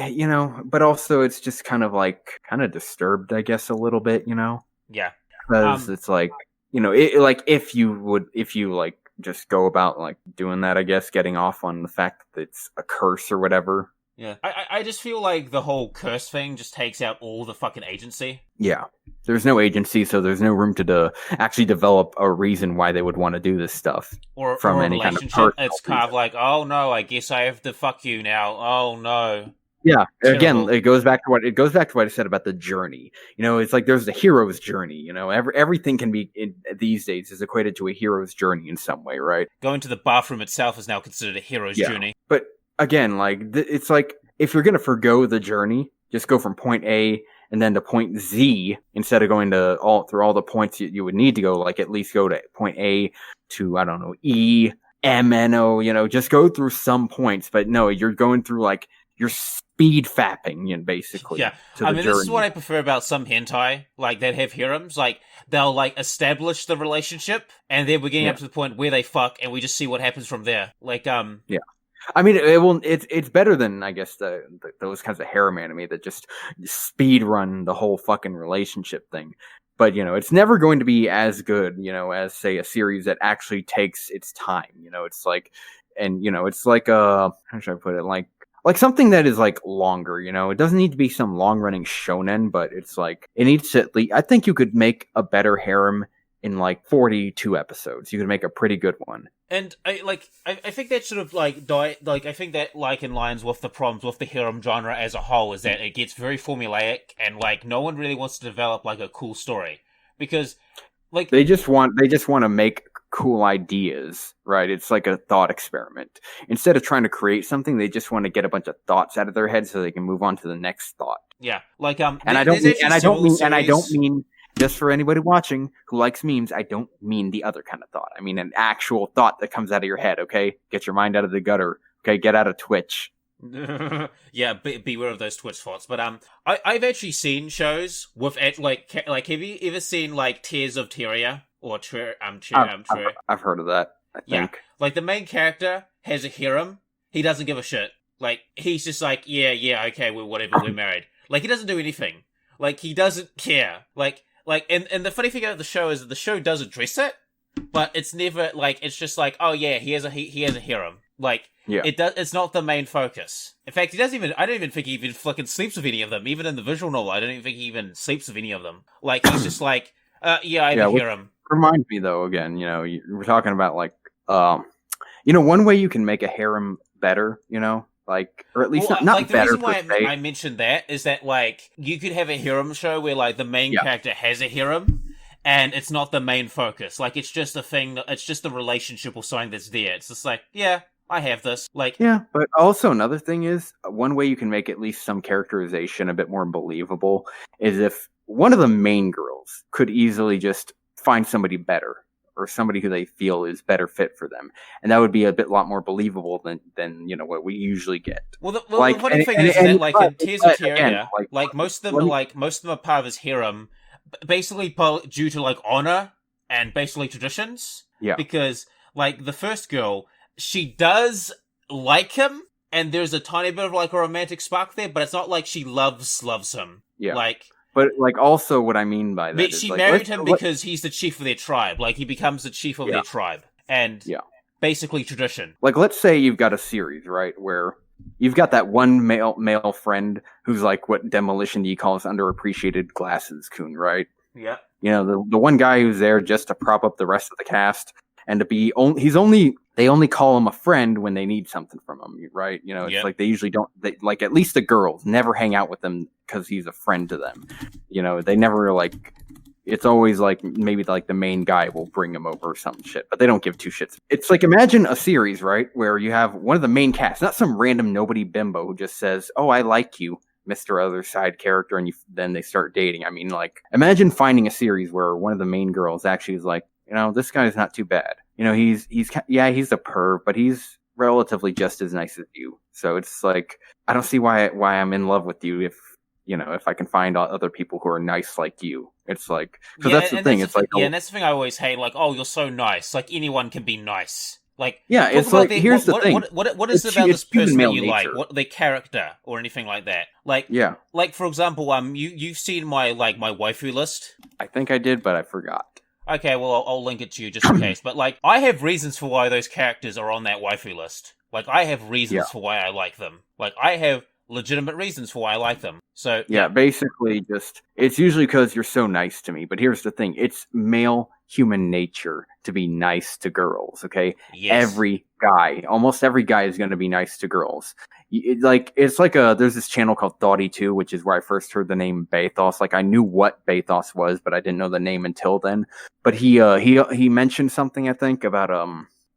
you know, but also it's just kind of disturbed, I guess, a little bit, you know? Yeah. Because it's like, you know, like if you like just go about like doing that, I guess, getting off on the fact that it's a curse or whatever. Yeah. I just feel like the whole curse thing just takes out all the fucking agency. Yeah. There's no agency, so there's no room to actually develop a reason why they would want to do this stuff. Or any kind of personal it's kind of like, oh no, I guess I have to fuck you now. Oh no. Yeah, again, it goes back to what I said about the journey. You know, it's like there's the hero's journey. You know, everything can be these days is equated to a hero's journey in some way, right? Going to the bathroom itself is now considered a hero's journey. But again, like it's like if you're gonna forgo the journey, just go from point A and then to point Z instead of going to through all the points you would need to go. Like at least go to point A to, I don't know, E, M, N, O. You know, just go through some points. But no, you're going through like you're speed fapping, you know, basically. Yeah, I mean, this is what I prefer about some hentai, like that have harems. Like they'll like establish the relationship, and then we're getting up to the point where they fuck, and we just see what happens from there. Like, yeah. I mean, it's better than, I guess, those kinds of harem anime that just speed run the whole fucking relationship thing. But, you know, it's never going to be as good, you know, as, say, a series that actually takes its time. You know, it's like, and, you know, it's like how should I put it? Like something that is like longer, you know, it doesn't need to be some long running shonen, but it's like, it needs to at least, I think you could make a better harem in like 42 episodes. You could make a pretty good one. And I think that sort of I think that like in lines with the problems with the harem genre as a whole is that it gets very formulaic and like no one really wants to develop like a cool story because like they just want to make cool ideas, right? It's like a thought experiment. Instead of trying to create something, they just want to get a bunch of thoughts out of their head so they can move on to the next thought. Yeah, like I don't mean just for anybody watching who likes memes, I don't mean the other kind of thought. I mean an actual thought that comes out of your head, okay? Get your mind out of the gutter, okay? Get out of Twitch. Yeah, beware of those Twitch thoughts. But I've actually seen shows with like have you ever seen like Tears of Tyria or I've heard of that. I think. Yeah, like the main character has a harem. He doesn't give a shit. Like he's just like yeah okay, well whatever, we're married. Like he doesn't do anything. Like he doesn't care. Like and the funny thing about the show is that the show does address it, but it's never like it's just like oh yeah he has a harem. Like it's not the main focus. In fact, I don't even think he even fucking sleeps with any of them. Even in the visual novel, I don't even think he even sleeps with any of them. Like he's just like I have a harem. Reminds me though, again, you know, we're talking about like you know, one way you can make a harem better, you know, like, or at least not like better. The reason why I mentioned that is that like you could have a harem show where like the main character has a harem and it's not the main focus. Like it's just a thing. It's just the relationship or something that's there. It's just like I have this. Like yeah, but also another thing is one way you can make at least some characterization a bit more believable is if one of the main girls could easily just find somebody better or somebody who they feel is better fit for them, and that would be a lot more believable than you know what we usually get. Well, the funny thing is that like in Tears of Tyria, like most of them are part of his harem, basically due to like honor and basically traditions. Yeah, because like the first girl, she does like him, and there's a tiny bit of like a romantic spark there, but it's not like she loves him. Yeah, like. But, like, also what I mean by that is... She married him because he's the chief of their tribe. Like, he becomes the chief of their tribe. And basically tradition. Like, let's say you've got a series, right, where you've got that one male friend who's, like, what Demolition D calls underappreciated glasses coon, right? Yeah. You know, the one guy who's there just to prop up the rest of the cast. and to be only they only call him a friend when they need something from him, right? You know, it's like they usually don't. Like at least the girls never hang out with him because he's a friend to them. You know, they never like. It's always like maybe like the main guy will bring him over or some shit, but they don't give two shits. It's like imagine a series, right, where you have one of the main cast, not some random nobody bimbo who just says, "Oh, I like you, Mr. Other Side character," and then they start dating. I mean, like imagine finding a series where one of the main girls actually is like, you know, this guy's not too bad. You know, he's a perv, but he's relatively just as nice as you. So it's like I don't see why I'm in love with you if I can find other people who are nice like you. It's like because that's the thing. It's like and that's the thing I always hate. Like, oh, you're so nice. Like anyone can be nice. Like it's like here's the thing. What is it about this person that you like? What their character or anything like that? Like like for example, you've seen my waifu list. I think I did, but I forgot. Okay, well, I'll link it to you just in case. But, like, I have reasons for why those characters are on that waifu list. Like, I have reasons for why I like them. Like, I have legitimate reasons for why I like them. So basically it's usually because you're so nice to me. But here's the thing. It's male human nature to be nice to girls, okay? Yes. Almost every guy is going to be nice to girls. There's this channel called Thoughty2, which is where I first heard the name Bathos. Like I knew what Bathos was, but I didn't know the name until then. But he mentioned something, I think, about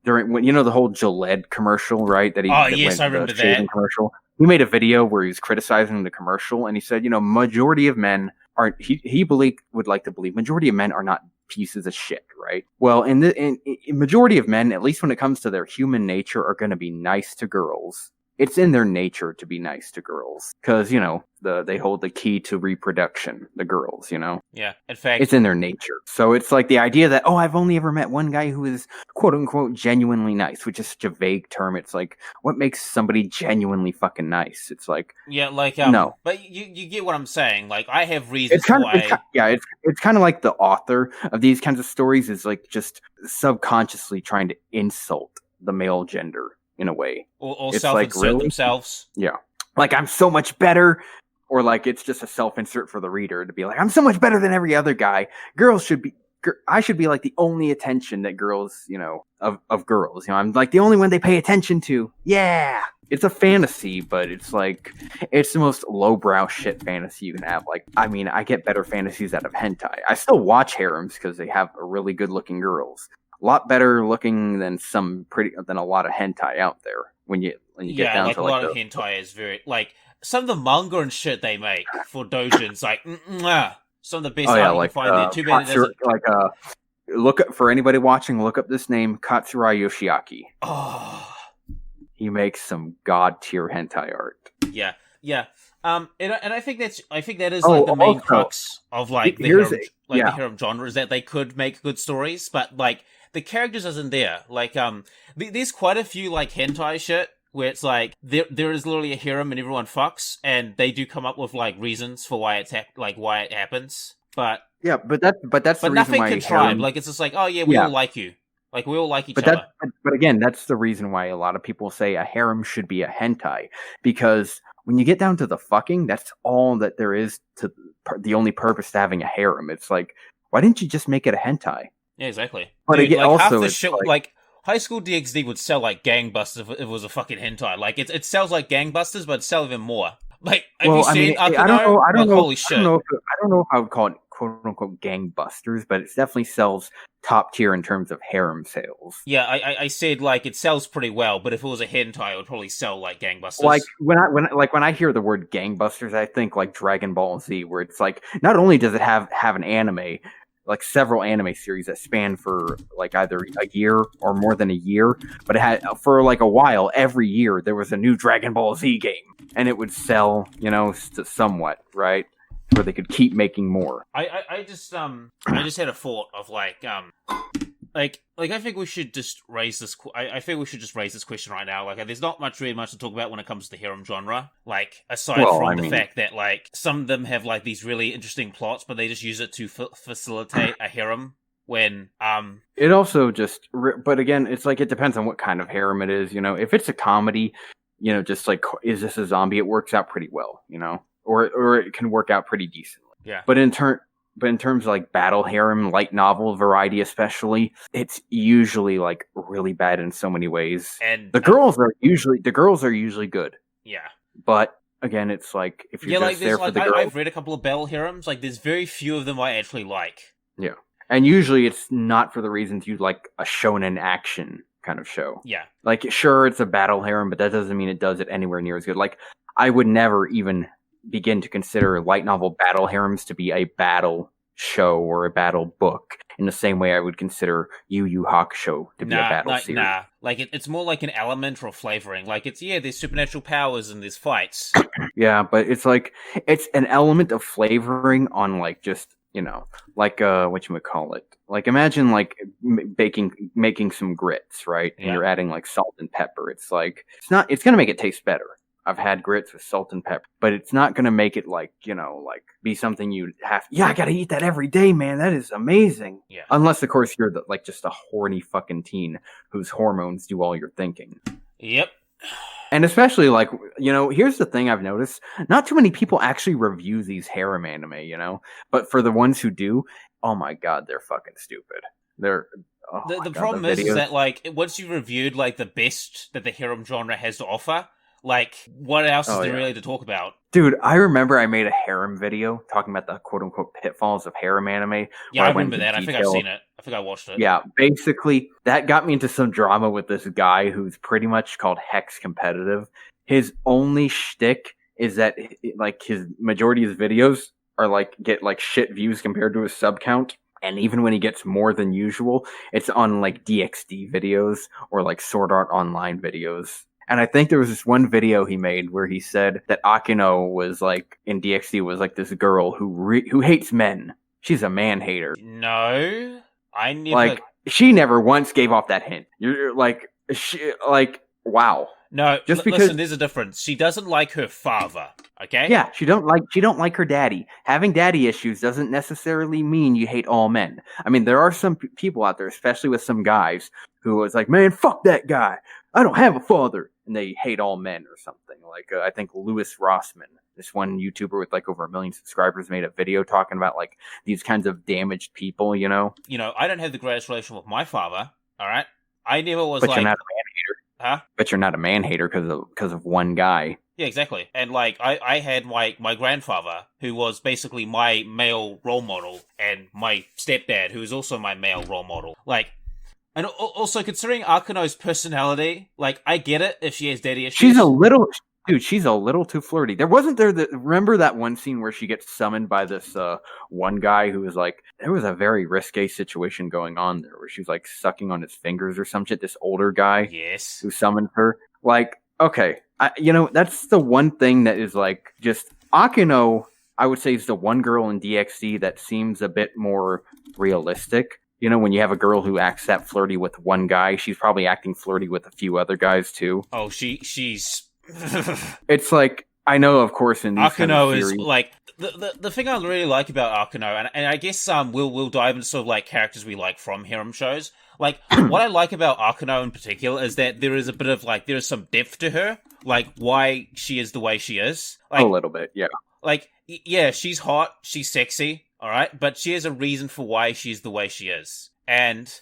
during when the whole Gillette commercial, right? I remember that commercial. He made a video where he was criticizing the commercial, and he said, majority of men aren't. He would like to believe majority of men are not pieces of shit, right? Well, in majority of men, at least when it comes to their human nature, are going to be nice to girls. It's in their nature to be nice to girls because they hold the key to reproduction. The girls, Yeah, in fact, it's in their nature. So it's like the idea that I've only ever met one guy who is quote unquote genuinely nice, which is such a vague term. It's like what makes somebody genuinely fucking nice? It's like no, but you get what I'm saying. Like I have reasons why. It's kind of like the author of these kinds of stories is like just subconsciously trying to insult the male gender. In a way, or self-insert themselves. Yeah, like I'm so much better, or like it's just a self-insert for the reader to be like, I'm so much better than every other guy. I should be like the only attention that girls, of girls. I'm like the only one they pay attention to. Yeah, it's a fantasy, but it's like it's the most lowbrow shit fantasy you can have. Like, I mean, I get better fantasies out of hentai. I still watch harems because they have really good-looking girls. A lot better looking than a lot of hentai out there when you get down to a lot of hentai is very like some of the manga and shit they make for doujins like some of the best art you can find there. Too bad it doesn't. Look up for anybody watching. Look up this name Katsurai Yoshiaki. Oh, he makes some god tier hentai art. Yeah. And I think that is like the main crux of like the harem genre is that they could make good stories, but like. The characters isn't there. Like, there's quite a few, like, hentai shit, where it's like, there is literally a harem and everyone fucks, and they do come up with, like, reasons for why why it happens. But... Yeah, but that's the reason nothing why contrived. Like, it's just like, oh yeah, we all like you. Like, we all like each other. But again, that's the reason why a lot of people say a harem should be a hentai. Because when you get down to the fucking, that's all that there is to the only purpose to having a harem. It's like, why didn't you just make it a hentai? Yeah, exactly. But dude, again, like, also, half the shit, like High School DxD would sell like gangbusters if it was a fucking hentai. Like it sells like gangbusters, but it sells even more. Like, have you seen? I don't know. Holy shit! I don't know if I would call it "quote unquote" gangbusters, but it definitely sells top tier in terms of harem sales. Yeah, I said like it sells pretty well, but if it was a hentai, it would probably sell like gangbusters. Like when I hear the word gangbusters, I think like Dragon Ball Z, where it's like not only does it have an anime. Like several anime series that span for like either a year or more than a year, but it had for like a while every year there was a new Dragon Ball Z game, and it would sell, somewhat, right, where they could keep making more. I just had a thought of like I think we should just raise this. I think we should just raise this question right now. Like, there's not really much to talk about when it comes to the harem genre. Like, aside from the fact that like some of them have like these really interesting plots, but they just use it to facilitate a harem. When it also just, but again, it's like it depends on what kind of harem it is. If it's a comedy, just like is this a zombie? It works out pretty well, or it can work out pretty decently. Yeah. But in turn. But in terms of like battle harem, light novel variety especially, it's usually like really bad in so many ways. And the girls are usually good. Yeah. But again, it's like if you're just there for the girls. I've read a couple of battle harems, like there's very few of them I actually like. Yeah. And usually it's not for the reasons you'd like a shonen action kind of show. Yeah. Like, sure, it's a battle harem, but that doesn't mean it does it anywhere near as good. Like, I would never even begin to consider light novel battle harems to be a battle show or a battle book in the same way I would consider Yu Yu Hakusho to be a battle series. Nah, like it's more like an element or flavoring. Like there's supernatural powers and there's fights. Yeah, but it's like, it's an element of flavoring on like just, like whatchamacallit. Like imagine like making some grits, right? And you're adding like salt and pepper. It's like, it's going to make it taste better. I've had grits with salt and pepper, but it's not going to make it like, like be something you have. Yeah, I got to eat that every day, man. That is amazing. Yeah. Unless, of course, you're like just a horny fucking teen whose hormones do all your thinking. Yep. And especially like, here's the thing I've noticed. Not too many people actually review these harem anime, but for the ones who do, oh my God, they're fucking stupid. They're... The problem is that like once you've reviewed like the best that the harem genre has to offer, like, what else is there really to talk about? Dude, I remember I made a harem video talking about the quote-unquote pitfalls of harem anime. Yeah, I remember that. I think I've seen it. I think I watched it. Yeah, basically, that got me into some drama with this guy who's pretty much called Hex Competitive. His only shtick is that, like, his majority of his videos are, like, get, like, shit views compared to his sub count. And even when he gets more than usual, it's on, like, DxD videos or, like, Sword Art Online videos. And I think there was this one video he made where he said that Akino was like in DxD was like this girl who hates men. She's a man hater. No, I never. Like she never once gave off that hint. You're like wow. No, just because listen, there's a difference. She doesn't like her father. Okay. Yeah, she don't like her daddy. Having daddy issues doesn't necessarily mean you hate all men. I mean, there are some people out there, especially with some guys, who was like, man, fuck that guy. I don't have a father. And they hate all men or something. Like, I think Louis Rossman, this one YouTuber with like over 1 million subscribers, made a video talking about like these kinds of damaged people, I don't have the greatest relation with my father, all right? I never was but like... You're not a man hater. Huh? But you're not a man hater because of one guy. Yeah, exactly. And like, I had my grandfather, who was basically my male role model, and my stepdad, who is also my male role model. Like... And also, considering Akino's personality, like, I get it if she has daddy issues. She's a little too flirty. Remember that one scene where she gets summoned by this one guy who was like, there was a very risque situation going on there where she was like sucking on his fingers or some shit, this older guy. Yes. Who summoned her. Like, okay, that's the one thing that is like, just, Akino, I would say is the one girl in DxD that seems a bit more realistic. When you have a girl who acts that flirty with one guy, she's probably acting flirty with a few other guys too. Oh, she's. It's like, I know, of course, in these Akino kind of is like the thing I really like about Akino, and I guess we'll dive into sort of like characters we like from harem shows. Like what I like about Akino in particular is that there is a bit of like there is some depth to her, like why she is the way she is. Like, a little bit, yeah. Like yeah, she's hot, she's sexy. All right, but she has a reason for why she's the way she is. And,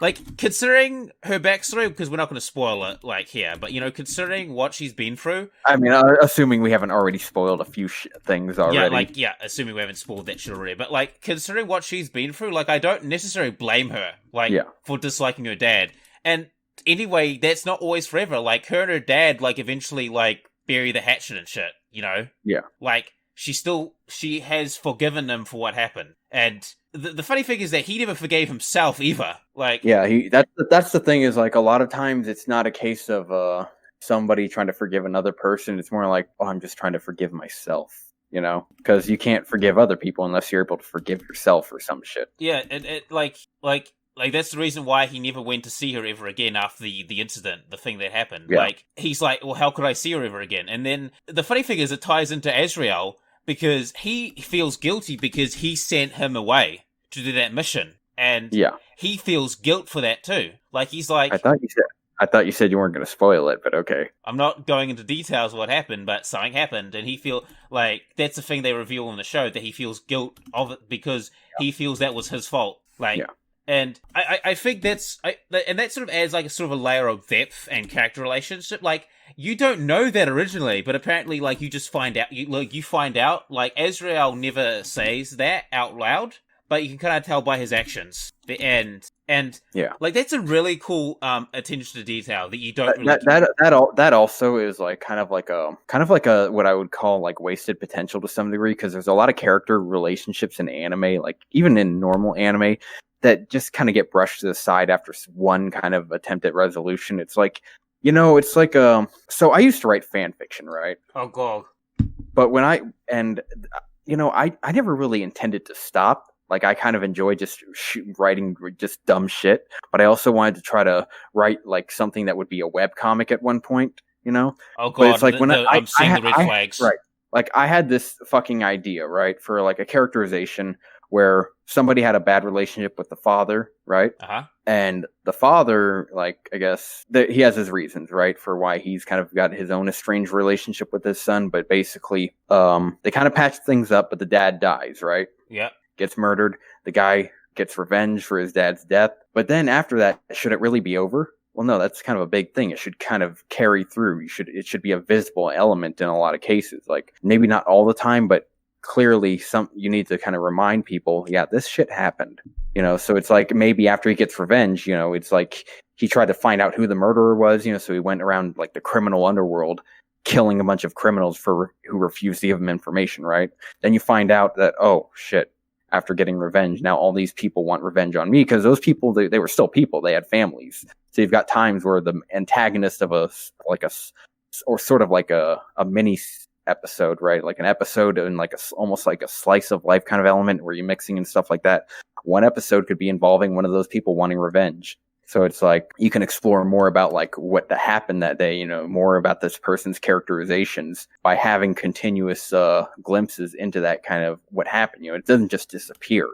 like, considering her backstory, because we're not going to spoil it, like, here, but, considering what she's been through... I mean, assuming we haven't already spoiled a few things already. Assuming we haven't spoiled that shit already. But, like, considering what she's been through, like, I don't necessarily blame her, like, for disliking her dad. And, anyway, that's not always forever. Like, her and her dad, like, eventually, like, bury the hatchet and shit, Yeah. Like... She has forgiven him for what happened. And the funny thing is that he never forgave himself either. Like, yeah, that's the thing is like a lot of times it's not a case of somebody trying to forgive another person. It's more like, oh, I'm just trying to forgive myself, because you can't forgive other people unless you're able to forgive yourself or some shit. Yeah, like that's the reason why he never went to see her ever again after the incident, the thing that happened. Yeah. Like, he's like, well, how could I see her ever again? And then the funny thing is it ties into Azrael, because he feels guilty because he sent him away to do that mission. And he feels guilt for that too. Like, he's like... I thought you said you weren't going to spoil it, but okay. I'm not going into details of what happened, but something happened, and he feel like that's the thing they reveal on the show, that he feels guilt of it because he feels that was his fault. Like, and I think and that sort of adds like a sort of a layer of depth and character relationship. Like, you don't know that originally, but apparently, like, you just find out. You find out. Like, Azrael never says that out loud, but you can kind of tell by his actions. And like, that's a really cool attention to detail that you don't really that also is like kind of like a what I would call like wasted potential to some degree, because there's a lot of character relationships in anime, like even in normal anime, that just kind of get brushed to the side after one kind of attempt at resolution. It's like, it's like so I used to write fan fiction, right? Oh god. But when I never really intended to stop. Like, I kind of enjoy just writing just dumb shit, but I also wanted to try to write like something that would be a webcomic at one point, Oh god, but it's like I'm seeing the red flags. Right. Like, I had this fucking idea, right, for like a characterization where somebody had a bad relationship with the father, right? Uh-huh. And the father, like, I guess he has his reasons, right, for why he's kind of got his own estranged relationship with his son, but basically, they kind of patch things up, but the dad dies, right? Yeah. Gets murdered. The guy gets revenge for his dad's death. But then after that, should it really be over? Well, no, that's kind of a big thing. It should kind of carry through. It should be a visible element in a lot of cases. Like, maybe not all the time, but clearly you need to kind of remind people, yeah, this shit happened. So it's like, maybe after he gets revenge, it's like he tried to find out who the murderer was, so he went around like the criminal underworld killing a bunch of criminals who refused to give him information, right? Then you find out that, oh shit, after getting revenge, now all these people want revenge on me, because those people, they were still people. They had families. So you've got times where the antagonist of sort of like a mini episode, right? Like an episode and like almost like a slice of life kind of element where you're mixing and stuff like that. One episode could be involving one of those people wanting revenge. So it's like you can explore more about like what happened that day, more about this person's characterizations by having continuous glimpses into that kind of what happened. It doesn't just disappear,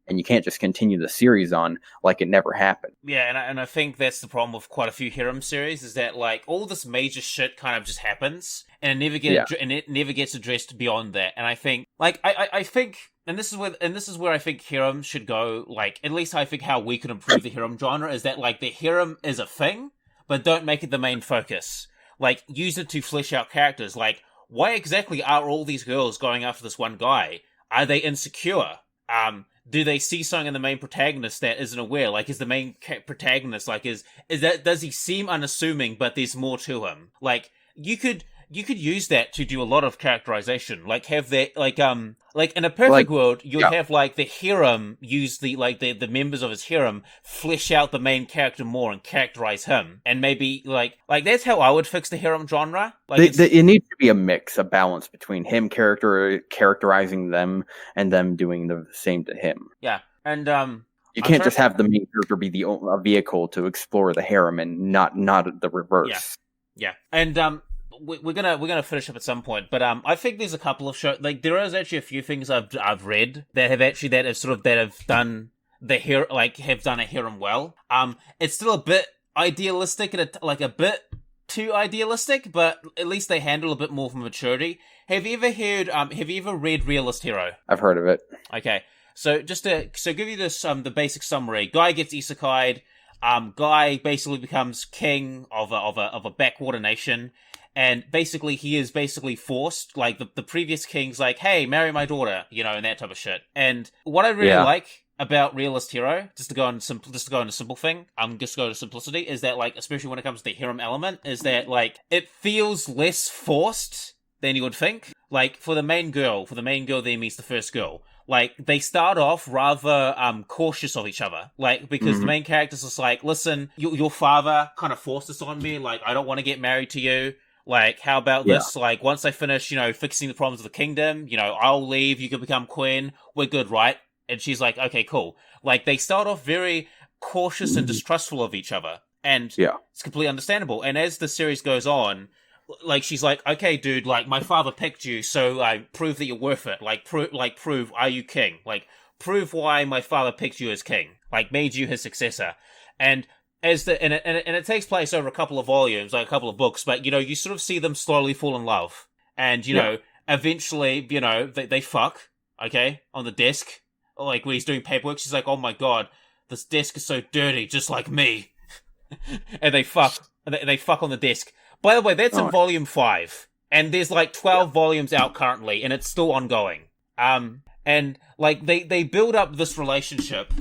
and you can't just continue the series on like it never happened. Yeah, and I think that's the problem with quite a few Harem series, is that like all this major shit kind of just happens, and it never gets addressed beyond that. And I think I think. And this is where I think harem should go. Like, at least I think how we can improve the harem genre is that like the harem is a thing, but don't make it the main focus. Like, use it to flesh out characters. Like, why exactly are all these girls going after this one guy? Are they insecure? Do they see something in the main protagonist that isn't aware? Like, is the main protagonist like is that, does he seem unassuming, but there's more to him? Like, you could use that to do a lot of characterization. Like, have that, like in a perfect world, you'd have like the harem use the members of his harem flesh out the main character more and characterize him, and maybe like that's how I would fix the harem genre. Like, it needs to be a mix, a balance between him characterizing them and them doing the same to him. Yeah, and you can't just have the main character be a vehicle to explore the harem and not the reverse. Yeah, and we're gonna finish up at some point, but I think there's a couple of shows. Like, there is actually a few things I've read that have done a harem well. It's still a bit idealistic and a bit too idealistic, but at least they handle a bit more from maturity. Have you ever read Realist Hero? I've heard of it. Okay, so just to give you this the basic summary: guy gets isekai'd. Guy basically becomes king of a backwater nation. And basically, he is basically forced, like, the previous king's like, hey, marry my daughter, and that type of shit. And what I really like about Realist Hero, just to go on a simple thing, just to go to simplicity, is that, like, especially when it comes to the harem element, is that, like, it feels less forced than you would think. Like, for the main girl there meets the first girl. Like, they start off rather cautious of each other. Like, because the main character's just like, listen, your father kind of forced this on me. Like, I don't want to get married to you. Like, how about this? Like, once I finish, fixing the problems of the kingdom, I'll leave, you can become queen, we're good, right? And she's like, okay, cool. Like, they start off very cautious and distrustful of each other. And it's completely understandable. And as the series goes on, like, she's like, okay, dude, like, my father picked you, so prove that you're worth it. Like, prove, are you king? Like, prove why my father picked you as king. Like, made you his successor. And and it takes place over a couple of volumes, like a couple of books, but, you know, you sort of see them slowly fall in love. And, you know, eventually, you know, they fuck, okay, on the desk. Like, when he's doing paperwork, she's like, oh my god, this desk is so dirty, just like me. And they fuck. They fuck on the desk. By the way, that's in volume 5. And there's like 12 volumes out currently, and it's still ongoing. And, like, they build up this relationship.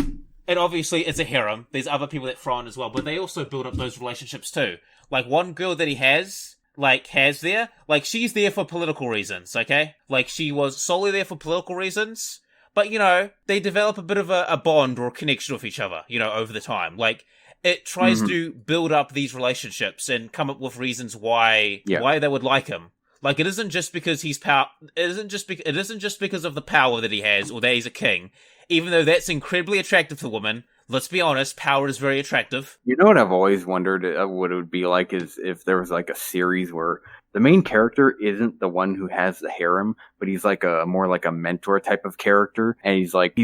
And obviously, it's a harem. There's other people that throw in as well, but they also build up those relationships too. Like, one girl that he has there, like, she's there for political reasons, okay? Like, she was solely there for political reasons, but, you know, they develop a bit of a bond or a connection with each other, you know, over the time. Like, it tries to build up these relationships and come up with reasons why they would like him. Like, it isn't just because he's it isn't just because of the power that he has or that he's a king. Even though that's incredibly attractive to women, let's be honest, power is very attractive. You know what I've always wondered what it would be like is if there was like a series where the main character isn't the one who has the harem, but he's like more like a mentor type of character. And he's like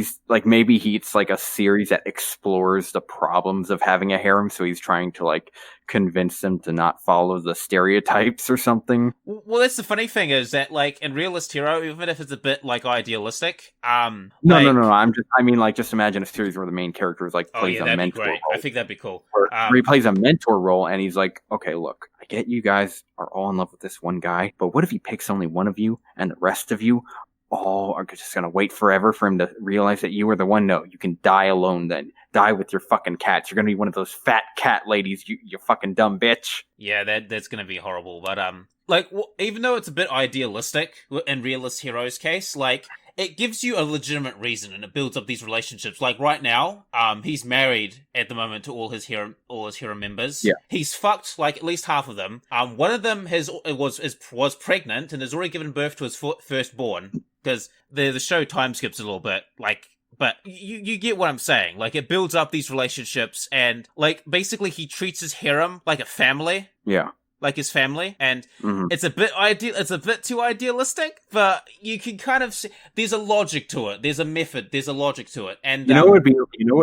maybe it's like a series that explores the problems of having a harem. So he's trying to like convince them to not follow the stereotypes or something. Well, that's the funny thing is that, like, in Realist Hero, even if it's a bit like idealistic, No. Just imagine a series where the main character is like plays a mentor role. I think that'd be cool. Where he plays a mentor role, and he's like, okay, look, I get you guys are all in love with this one guy, but what if he picks only one of you, and the rest of you all are just gonna wait forever for him to realize that you were the one? No, you can die alone then. Die with your fucking cats. You're gonna be one of those fat cat ladies, you fucking dumb bitch. Yeah, that's gonna be horrible. But, even though it's a bit idealistic in Realist Hero's case, like, it gives you a legitimate reason and it builds up these relationships. Like, right now, he's married at the moment to all his hero members. Yeah. He's fucked, like, at least half of them. One of them was pregnant and has already given birth to his firstborn. Because the show time skips a little bit, like, but you get what I'm saying. Like, it builds up these relationships, and, like, basically he treats his harem like a family. Yeah. Like his family, and it's a bit too idealistic, but you can kind of see there's a logic to it. There's a method. There's a logic to it, and what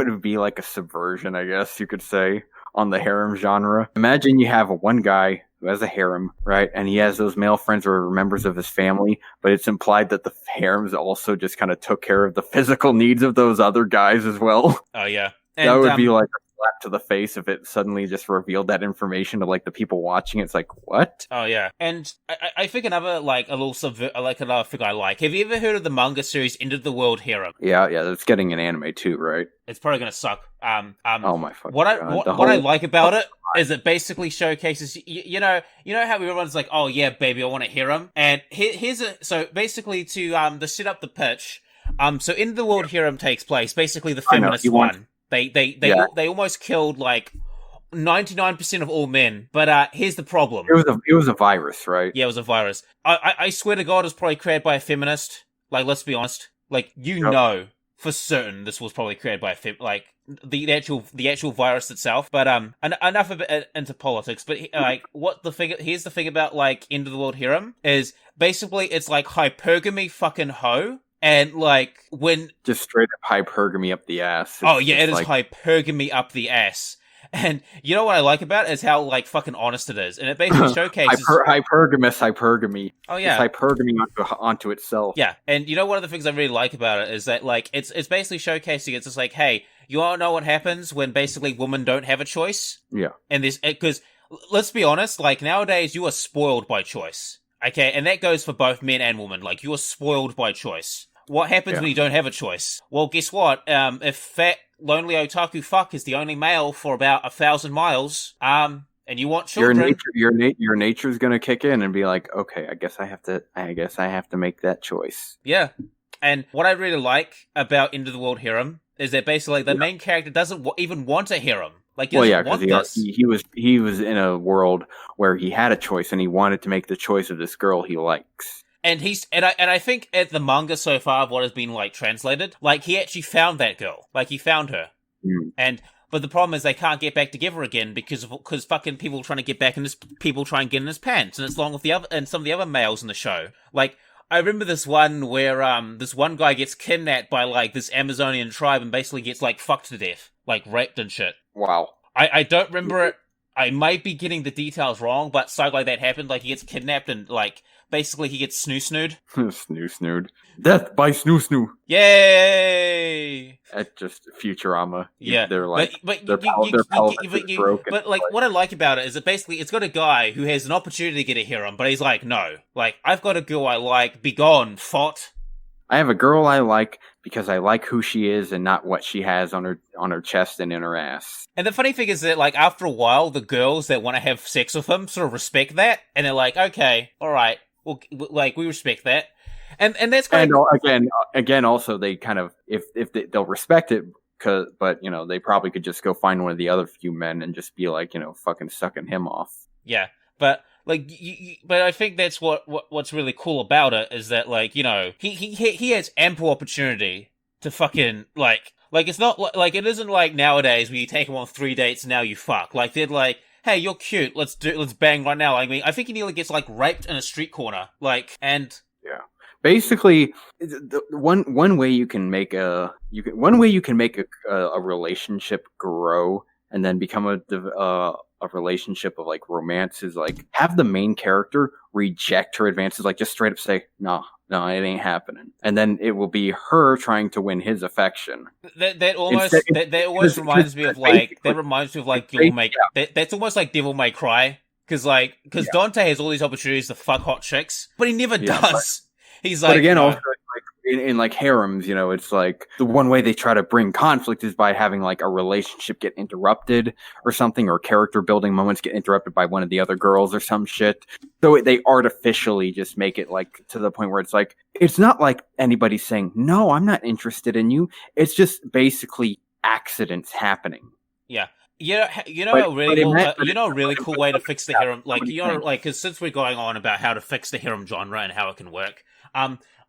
would be like a subversion, I guess you could say, on the harem genre. Imagine you have one guy who has a harem, right? And he has those male friends who are members of his family, but it's implied that the harems also just kind of took care of the physical needs of those other guys as well. Oh, yeah. And, that would be like a slap to the face if it suddenly just revealed that information to like the people watching. It's like, what? Oh, yeah. And I think another, like, another thing I like. Have you ever heard of the manga series End of the World Harem? Yeah, that's getting an anime too, right? It's probably gonna suck. Oh my fucking what God. What I like about it is it basically showcases, you know how everyone's like, oh yeah, baby, I want a harem, and so basically to set up the pitch, so End of the World Harem takes place basically the feminist one. They almost killed like 99% of all men, but here's the problem. It was a virus, right? Yeah, it was a virus. I swear to God, it was probably created by a feminist. Like, let's be honest. Like, know for certain this was probably created by the actual virus itself. But enough of it into politics. But like, here's the thing about like End of the World Harem is basically it's like hypergamy fucking hoe. And, like, when... Just straight up hypergamy up the ass. It is hypergamy up the ass. And you know what I like about it is how, like, fucking honest it is. And it basically showcases... hypergamy. Oh, yeah. It's hypergamy onto itself. Yeah. And you know one of the things I really like about it is that, like, it's basically showcasing, it's just like, hey, you all know what happens when basically women don't have a choice? Yeah. And this... Because, let's be honest, like, nowadays you are spoiled by choice. Okay? And that goes for both men and women. Like, you are spoiled by choice. What happens when you don't have a choice? Well, guess what? If fat, lonely otaku fuck is the only male for about 1,000 miles, and you want children... Your nature's gonna kick in and be like, okay, I guess I have to make that choice. Yeah. And what I really like about End of the World Harem is that basically the main character doesn't even want a harem. Like, he doesn't want this. He was in a world where he had a choice, and he wanted to make the choice of this girl he likes. And I think at the manga so far of what has been like translated, like he actually found that girl, like he found her, but the problem is they can't get back together again because fucking people trying to get back in his people try and get in his pants, and it's along with some of the other males in the show. Like I remember this one where this one guy gets kidnapped by like this Amazonian tribe and basically gets like fucked to death, like raped and shit. Wow. I don't remember it. I might be getting the details wrong, but something like that happened. Like, he gets kidnapped and, like, basically he gets snoo-snooed. Snoo-snooed. Death by snoo-snoo. Yay! That's just Futurama. Yeah. They're like, but their pelvis is broken. But, like, what I like about it is that basically it's got a guy who has an opportunity to get a harem, but he's like, no. Like, I've got a girl I like, be gone, fot. I have a girl I like because I like who she is and not what she has on her chest and in her ass. And the funny thing is that, like, after a while, the girls that want to have sex with him sort of respect that, and they're like, okay, all right, well, like, we respect that, and that's kind of... again, also they kind of if they'll respect it, but you know they probably could just go find one of the other few men and just be like, you know, fucking sucking him off. Yeah, but. Like, but I think that's what's really cool about it is that, like, you know, he has ample opportunity to fucking, like it's not like it isn't like nowadays where you take him on 3 dates and now you fuck. Like, they're like, hey, you're cute, let's bang right now. I mean, I think he nearly gets, like, raped in a street corner, like, and yeah. Basically, the one way you can make a relationship grow and then become a relationship of, like, romance is, like, have the main character reject her advances, like, just straight up say, no, it ain't happening. And then it will be her trying to win his affection. That almost reminds me of, like, Devil May... That's almost like Devil May Cry. Because Dante has all these opportunities to fuck hot chicks, but he never does. He's like... But again, also, like, in like harems, you know, it's like the one way they try to bring conflict is by having, like, a relationship get interrupted or something, or character building moments get interrupted by one of the other girls or some shit. So they artificially just make it, like, to the point where it's like, it's not like anybody's saying, no, I'm not interested in you. It's just basically accidents happening. Yeah. A really cool way to fix the harem, like, you know, like, because since we're going on about how to fix the harem genre and how it can work,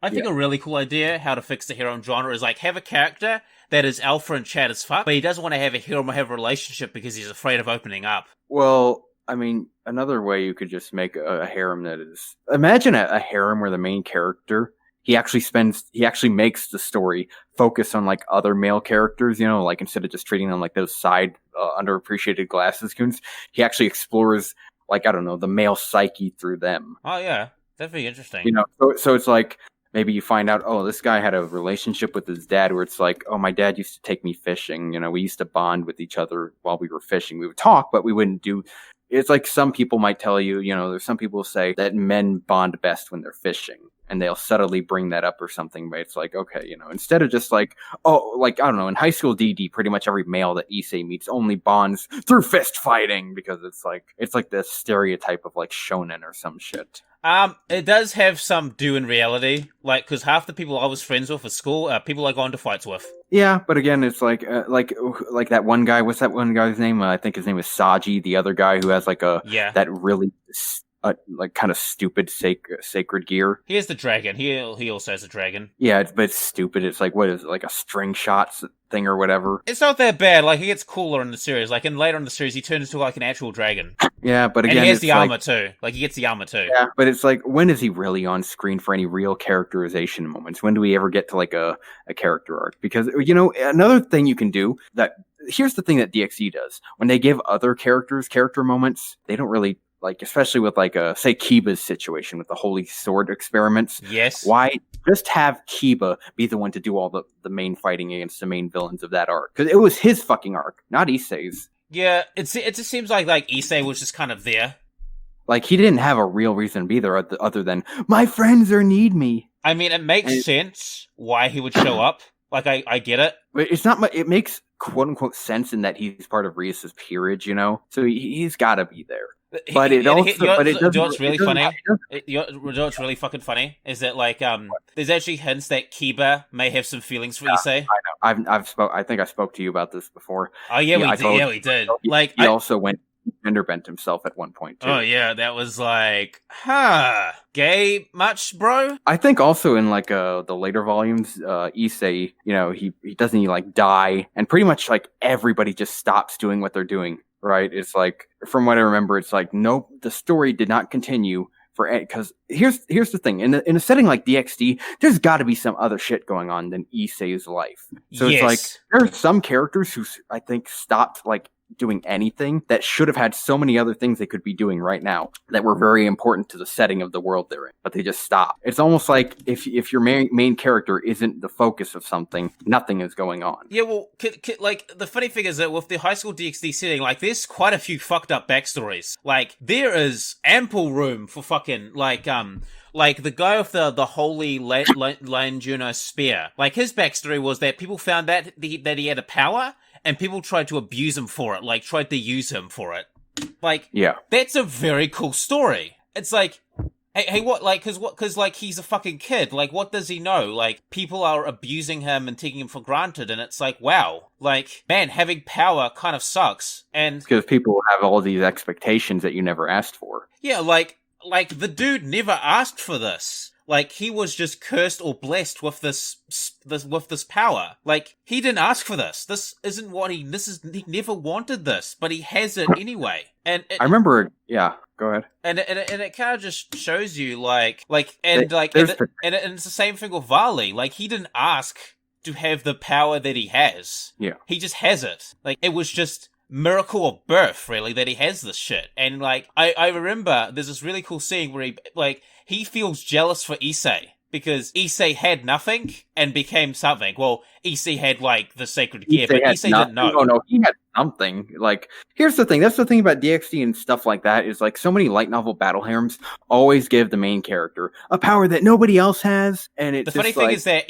I think a really cool idea how to fix the harem genre is, like, have a character that is alpha and chat as fuck, but he doesn't want to have a harem or have a relationship because he's afraid of opening up. Well, I mean, another way you could just make a harem that is... Imagine a harem where the main character, he actually makes the story focus on, like, other male characters, you know, like, instead of just treating them like those side, underappreciated glasses goons, he actually explores, like, I don't know, the male psyche through them. Oh, yeah. That'd be interesting. You know, so it's like, maybe you find out, oh, this guy had a relationship with his dad where it's like, oh, my dad used to take me fishing. You know, we used to bond with each other while we were fishing. We would talk, but we wouldn't do... It's like some people might tell you, you know, there's some people who say that men bond best when they're fishing. And they'll subtly bring that up or something, but it's like, okay, you know, instead of just like, oh, like, I don't know, in high school DD, pretty much every male that Issei meets only bonds through fist fighting, because it's like the stereotype of, like, shonen or some shit. It does have some do in reality, like, because half the people I was friends with at school are people I go into fights with. Yeah, but again, it's like that one guy, what's that one guy's name? I think his name is Saji, the other guy who has, like, that really... like, kind of stupid sacred gear. He has the dragon. He also has a dragon. Yeah, but it's stupid. It's like, what is it, like a string shot thing or whatever? It's not that bad. Like, he gets cooler in the series. Like, later in the series, he turns into, like, an actual dragon. Yeah, but again, and he has the armor too. Like, he gets the armor too. Yeah, but it's like, when is he really on screen for any real characterization moments? When do we ever get to, like, a character arc? Because, you know, another thing you can do that... Here's the thing that DxD does. When they give other characters character moments, they don't really... Like, especially with, like, say, Kiba's situation with the Holy Sword experiments. Yes. Why just have Kiba be the one to do all the main fighting against the main villains of that arc? Because it was his fucking arc, not Issei's. Yeah, it just seems like Issei was just kind of there. Like, he didn't have a real reason to be there other than, my friends need me. I mean, it makes sense why he would show up. Like, I get it. But it's not... It makes, quote-unquote, sense in that he's part of Rias's peerage, you know? So he's gotta be there. But it also, but it doesn't. You know what's really funny? You know what's really fucking funny is that, like, there's actually hints that Kiba may have some feelings for Issei. I know. I think I spoke to you about this before. Oh yeah, we did. Like, he also went gender bent himself at one point too. Oh yeah, that was like, gay much, bro? I think also in, like, the later volumes, Issei, you know, he doesn't like die, and pretty much, like, everybody just stops doing what they're doing. Right? It's like, from what I remember, it's like, nope, the story did not continue because here's the thing. In a setting like DxD, there's got to be some other shit going on than Issei's life. So It's like, there are some characters who I think stopped, like, doing anything that should have had so many other things they could be doing right now that were very important to the setting of the world they're in, but they just stop. It's almost like if your main character isn't the focus of something, nothing is going on. Yeah, well, like, the funny thing is that with the high school DxD setting, like, there's quite a few fucked up backstories. Like, there is ample room for fucking, like the guy with the holy Juno spear. Like, his backstory was that people found that he had a power, and people tried to abuse him for it, like, tried to use him for it. Like, yeah, that's a very cool story. It's like, hey, what, like, cause, like, he's a fucking kid. Like, what does he know? Like, people are abusing him and taking him for granted, and it's like, wow. Like, man, having power kind of sucks. And because people have all these expectations that you never asked for. Yeah, like, the dude never asked for this. Like, he was just cursed or blessed with this power. Like, he didn't ask for this. This isn't what he never wanted this, but he has it anyway. And I remember, yeah, go ahead. And it kind of just shows you, and it's the same thing with Varley. Like, he didn't ask to have the power that he has. Yeah. He just has it. Like, it was just miracle of birth, really, that he has this shit. And, like, I remember there's this really cool scene where he feels jealous for Issei because Issei had nothing and became something. Well, Issei had, like, the sacred gear, but Issei didn't know. No, he had something. Like, here's the thing. That's the thing about DxD and stuff like that is, like, so many light novel battle harems always give the main character a power that nobody else has. And it's the funny thing is that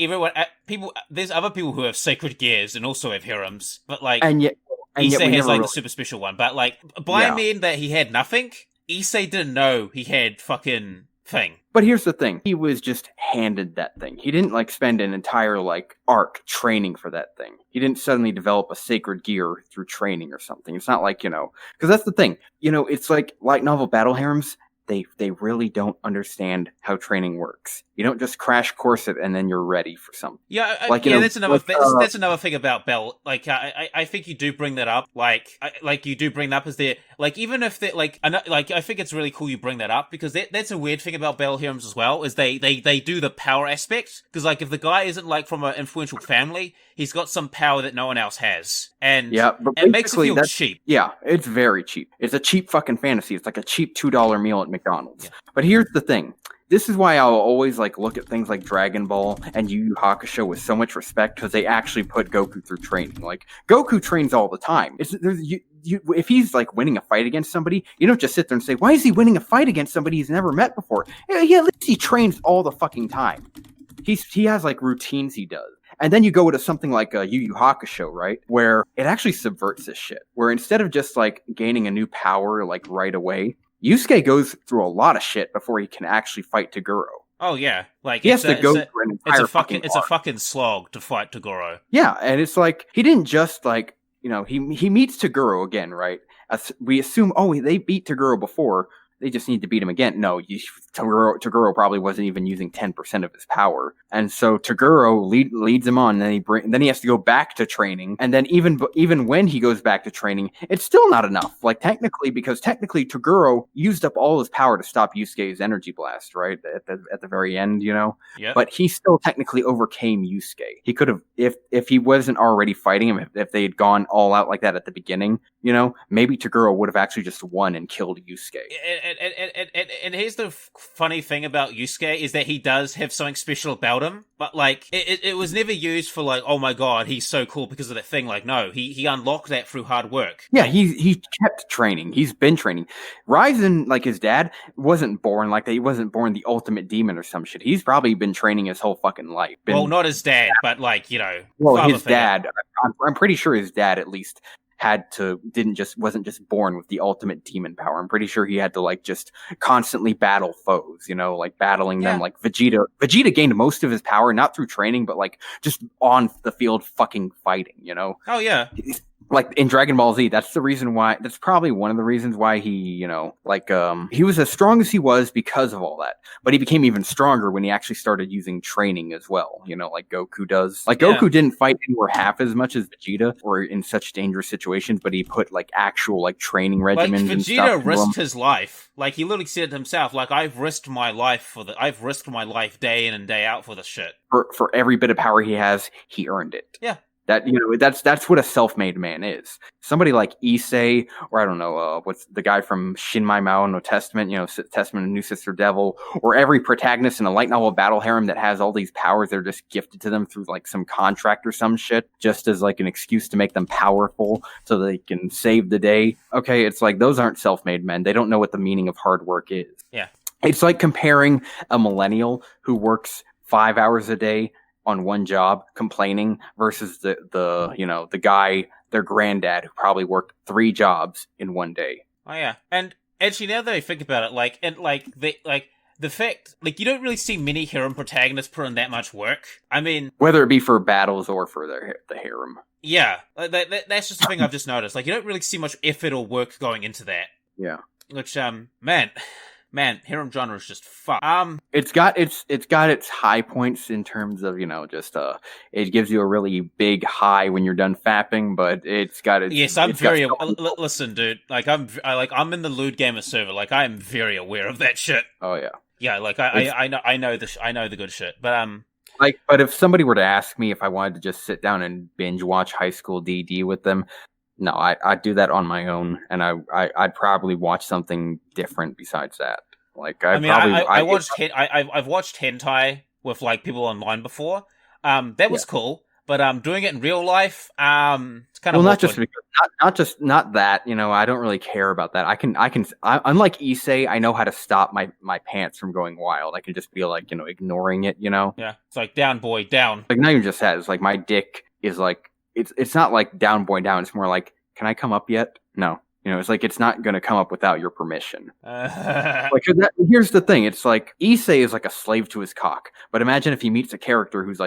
there's other people who have sacred gears and also have harems, but, like, Issei has, like, the super special one. But, like, by mean that he had nothing, Issei didn't know he had fucking thing. But here's the thing. He was just handed that thing. He didn't, like, spend an entire, like, arc training for that thing. He didn't suddenly develop a sacred gear through training or something. It's not like, because that's the thing. It's like light novel battle harems. They really don't understand how training works. You don't just crash course it and then you're ready for something. Yeah, that's another that's another thing about Bell. Like, I think you do bring that up. Like you do bring that up as there. Like, even if they I think it's really cool you bring that up because that's a weird thing about Bell Heroes as well. Is they do the power aspect because, like, if the guy isn't, like, from an influential family, he's got some power that no one else has, and but it makes it feel cheap. Yeah, it's very cheap. It's a cheap fucking fantasy. It's like a cheap $2 meal at McDonald's. Yeah. But here's the thing. This is why I'll always, like, look at things like Dragon Ball and Yu Yu Hakusho with so much respect because they actually put Goku through training. Like, Goku trains all the time. If he's, like, winning a fight against somebody, you don't just sit there and say, why is he winning a fight against somebody he's never met before? Yeah, at least he trains all the fucking time. He has, like, routines he does. And then you go to something like Yu Yu Hakusho, right? Where it actually subverts this shit. Where instead of just, like, gaining a new power, like, right away, Yusuke goes through a lot of shit before he can actually fight Toguro. Oh yeah, like, he has to go through an entire fucking it's a fucking slog to fight Toguro. Yeah, and it's like he didn't just, like, he meets Toguro again, right? We assume, they beat Toguro before. They just need to beat him again. No, Toguro probably wasn't even using 10% of his power. And so Toguro leads him on, and then he has to go back to training. And then even when he goes back to training, it's still not enough. Like, technically Toguro used up all his power to stop Yusuke's energy blast, right? At the very end, Yep. But he still technically overcame Yusuke. He could have, if he wasn't already fighting him, if they had gone all out like that at the beginning, maybe Toguro would have actually just won and killed Yusuke. And here's the funny thing about Yusuke is that he does have something special about him, but, like, it was never used for, like, oh my god, he's so cool because of that thing. Like, no, he unlocked that through hard work. Yeah, he kept training. He's been training. Ryzen, like his dad, wasn't born like that. He wasn't born the ultimate demon or some shit. He's probably been training his whole fucking life. Well, not his dad, but, like, Well, his dad. I'm pretty sure his dad at least wasn't just born with the ultimate demon power. I'm pretty sure he had to, like, just constantly battle foes, like battling them. Like Vegeta gained most of his power, not through training, but, like, just on the field fucking fighting, Oh yeah. Like in Dragon Ball Z, that's probably one of the reasons why he, he was as strong as he was because of all that. But he became even stronger when he actually started using training as well, like Goku does. Like, Goku didn't fight anywhere half as much as Vegeta or in such dangerous situations, but he put, like, actual, like, training regimens and stuff. Vegeta risked his life. Like, he literally said it himself, like, I've risked my life day in and day out for this shit. For every bit of power he has, he earned it. Yeah. That, that's what a self-made man is. Somebody like Issei, or I don't know, what's the guy from Shinmai Mao no Testament, Testament of New Sister Devil, or every protagonist in a light novel battle harem that has all these powers that are just gifted to them through like some contract or some shit, just as like an excuse to make them powerful so they can save the day. Okay, it's like those aren't self-made men. They don't know what the meaning of hard work is. Yeah. It's like comparing a millennial who works 5 hours a day on one job complaining versus the guy, their granddad, who probably worked 3 jobs in one day. Oh yeah. And actually, now that I think about it, the fact, you don't really see many harem protagonists put in that much work. I mean, whether it be for battles or for the harem. Yeah, that's just the thing I've just noticed. You don't really see much effort or work going into that. Yeah. Which, man, harem genre is just fucked. It's got its high points in terms of, it gives you a really big high when you're done fapping, but it's got its... Yes, I'm very... Listen, dude, I'm in the Lewd Gamer server, I am very aware of that shit. Oh, yeah. Yeah, I know the good shit, but, but if somebody were to ask me if I wanted to just sit down and binge watch High School DD with them, no, I'd do that on my own, and I'd probably watch something different besides that. I've watched hentai with people online before. That was cool, but doing it in real life, it's kind of not that. I don't really care about that. I can. Unlike Issei, I know how to stop my pants from going wild. I can just be ignoring it. Yeah, it's down, boy, down. Not even just that. It's my dick is it's not down, boy, down. It's more can I come up yet? No. It's it's not going to come up without your permission. Here's the thing. It's Issei is a slave to his cock. But imagine if he meets a character whose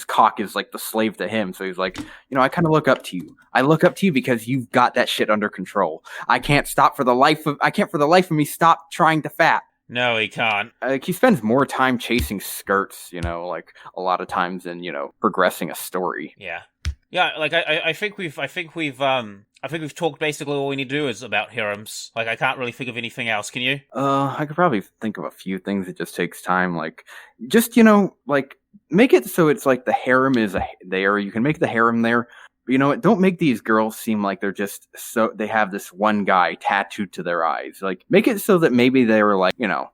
cock is the slave to him. So he's I kind of look up to you. I look up to you because you've got that shit under control. I can't for the life of me stop trying to fap. No, he can't. He spends more time chasing skirts, a lot of times than, progressing a story. Yeah. Yeah, I think we've talked basically all we need to do is about harems. I can't really think of anything else. Can you? I could probably think of a few things. It just takes time. Make it so it's the harem is there. You can make the harem there. But don't make these girls seem like they're just they have this one guy tattooed to their eyes. Make it so that maybe they were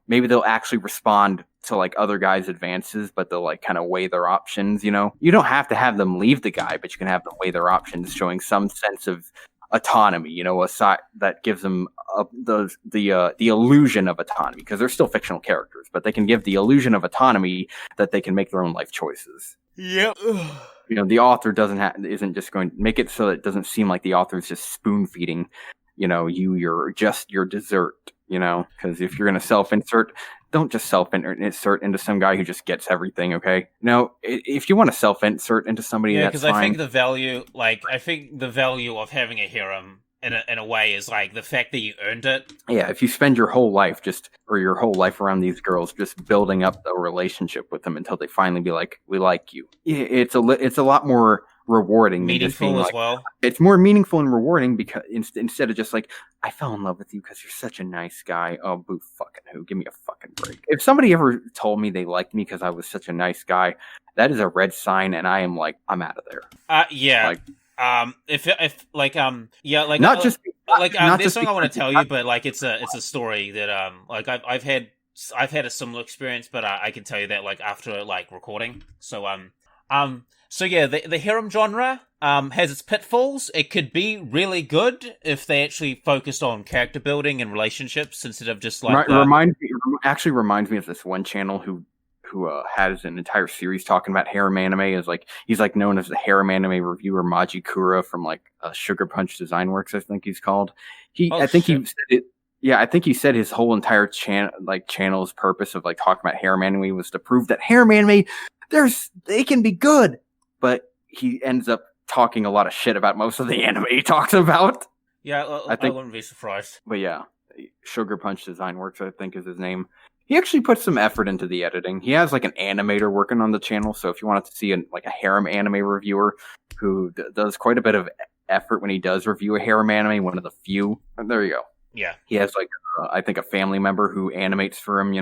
maybe they'll actually respond to other guys' advances, but they'll kind of weigh their options. You don't have to have them leave the guy, but you can have them weigh their options, showing some sense of autonomy. A side that gives them the illusion of autonomy, because they're still fictional characters, but they can give the illusion of autonomy that they can make their own life choices. Yep. The author isn't just going to make it so that it doesn't seem like the author is just spoon feeding, you're just your dessert, because if you're going to self-insert, don't just self-insert into some guy who just gets everything, okay? No, if you want to self-insert into somebody, that's fine. I think the value of having a harem in a way is the fact that you earned it. Yeah, if you spend your whole life around these girls, just building up a relationship with them until they finally be we like you. It's a lot more rewarding, meaningful as well. It's more meaningful and rewarding because instead of just I fell in love with you because you're such a nice guy. Oh, boo fucking who? Give me a fucking break. If somebody ever told me they liked me because I was such a nice guy, that is a red sign, and I am I'm out of there. Yeah. There's something I want to tell you, but it's a story that I've had a similar experience, but I can tell you that after recording. So yeah, the harem genre has its pitfalls. It could be really good if they actually focused on character building and relationships instead of just reminds me of this one channel who has an entire series talking about harem anime. He's known as the harem anime reviewer Maji Kura from Sugar Punch Design Works, I think he's called. He said it. Yeah, I think he said his whole entire channel's purpose of talking about harem anime was to prove that harem anime they can be good. But he ends up talking a lot of shit about most of the anime he talks about. Yeah, I wouldn't be surprised. But yeah, Sugar Punch Design Works, I think is his name. He actually puts some effort into the editing. He has an animator working on the channel, so if you wanted to see a harem anime reviewer who does quite a bit of effort when he does review a harem anime, one of the few, there you go. Yeah. He has I think a family member who animates for him,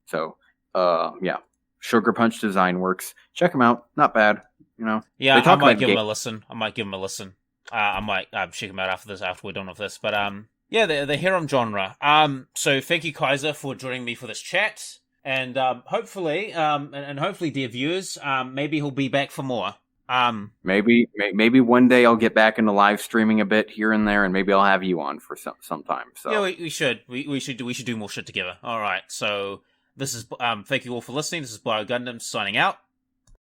So, yeah. Sugar Punch Design Works. Check him out. Not bad. You know, Yeah, they I talk might about give him a listen. I might check him out after we're done with this. But yeah, the harem genre. So thank you, Kaiser, for joining me for this chat, and hopefully, dear viewers, maybe he'll be back for more. Maybe one day I'll get back into live streaming a bit here and there, and maybe I'll have you on for some time. So yeah, we should do more shit together. All right, so this is thank you all for listening. This is Bio Gundam signing out.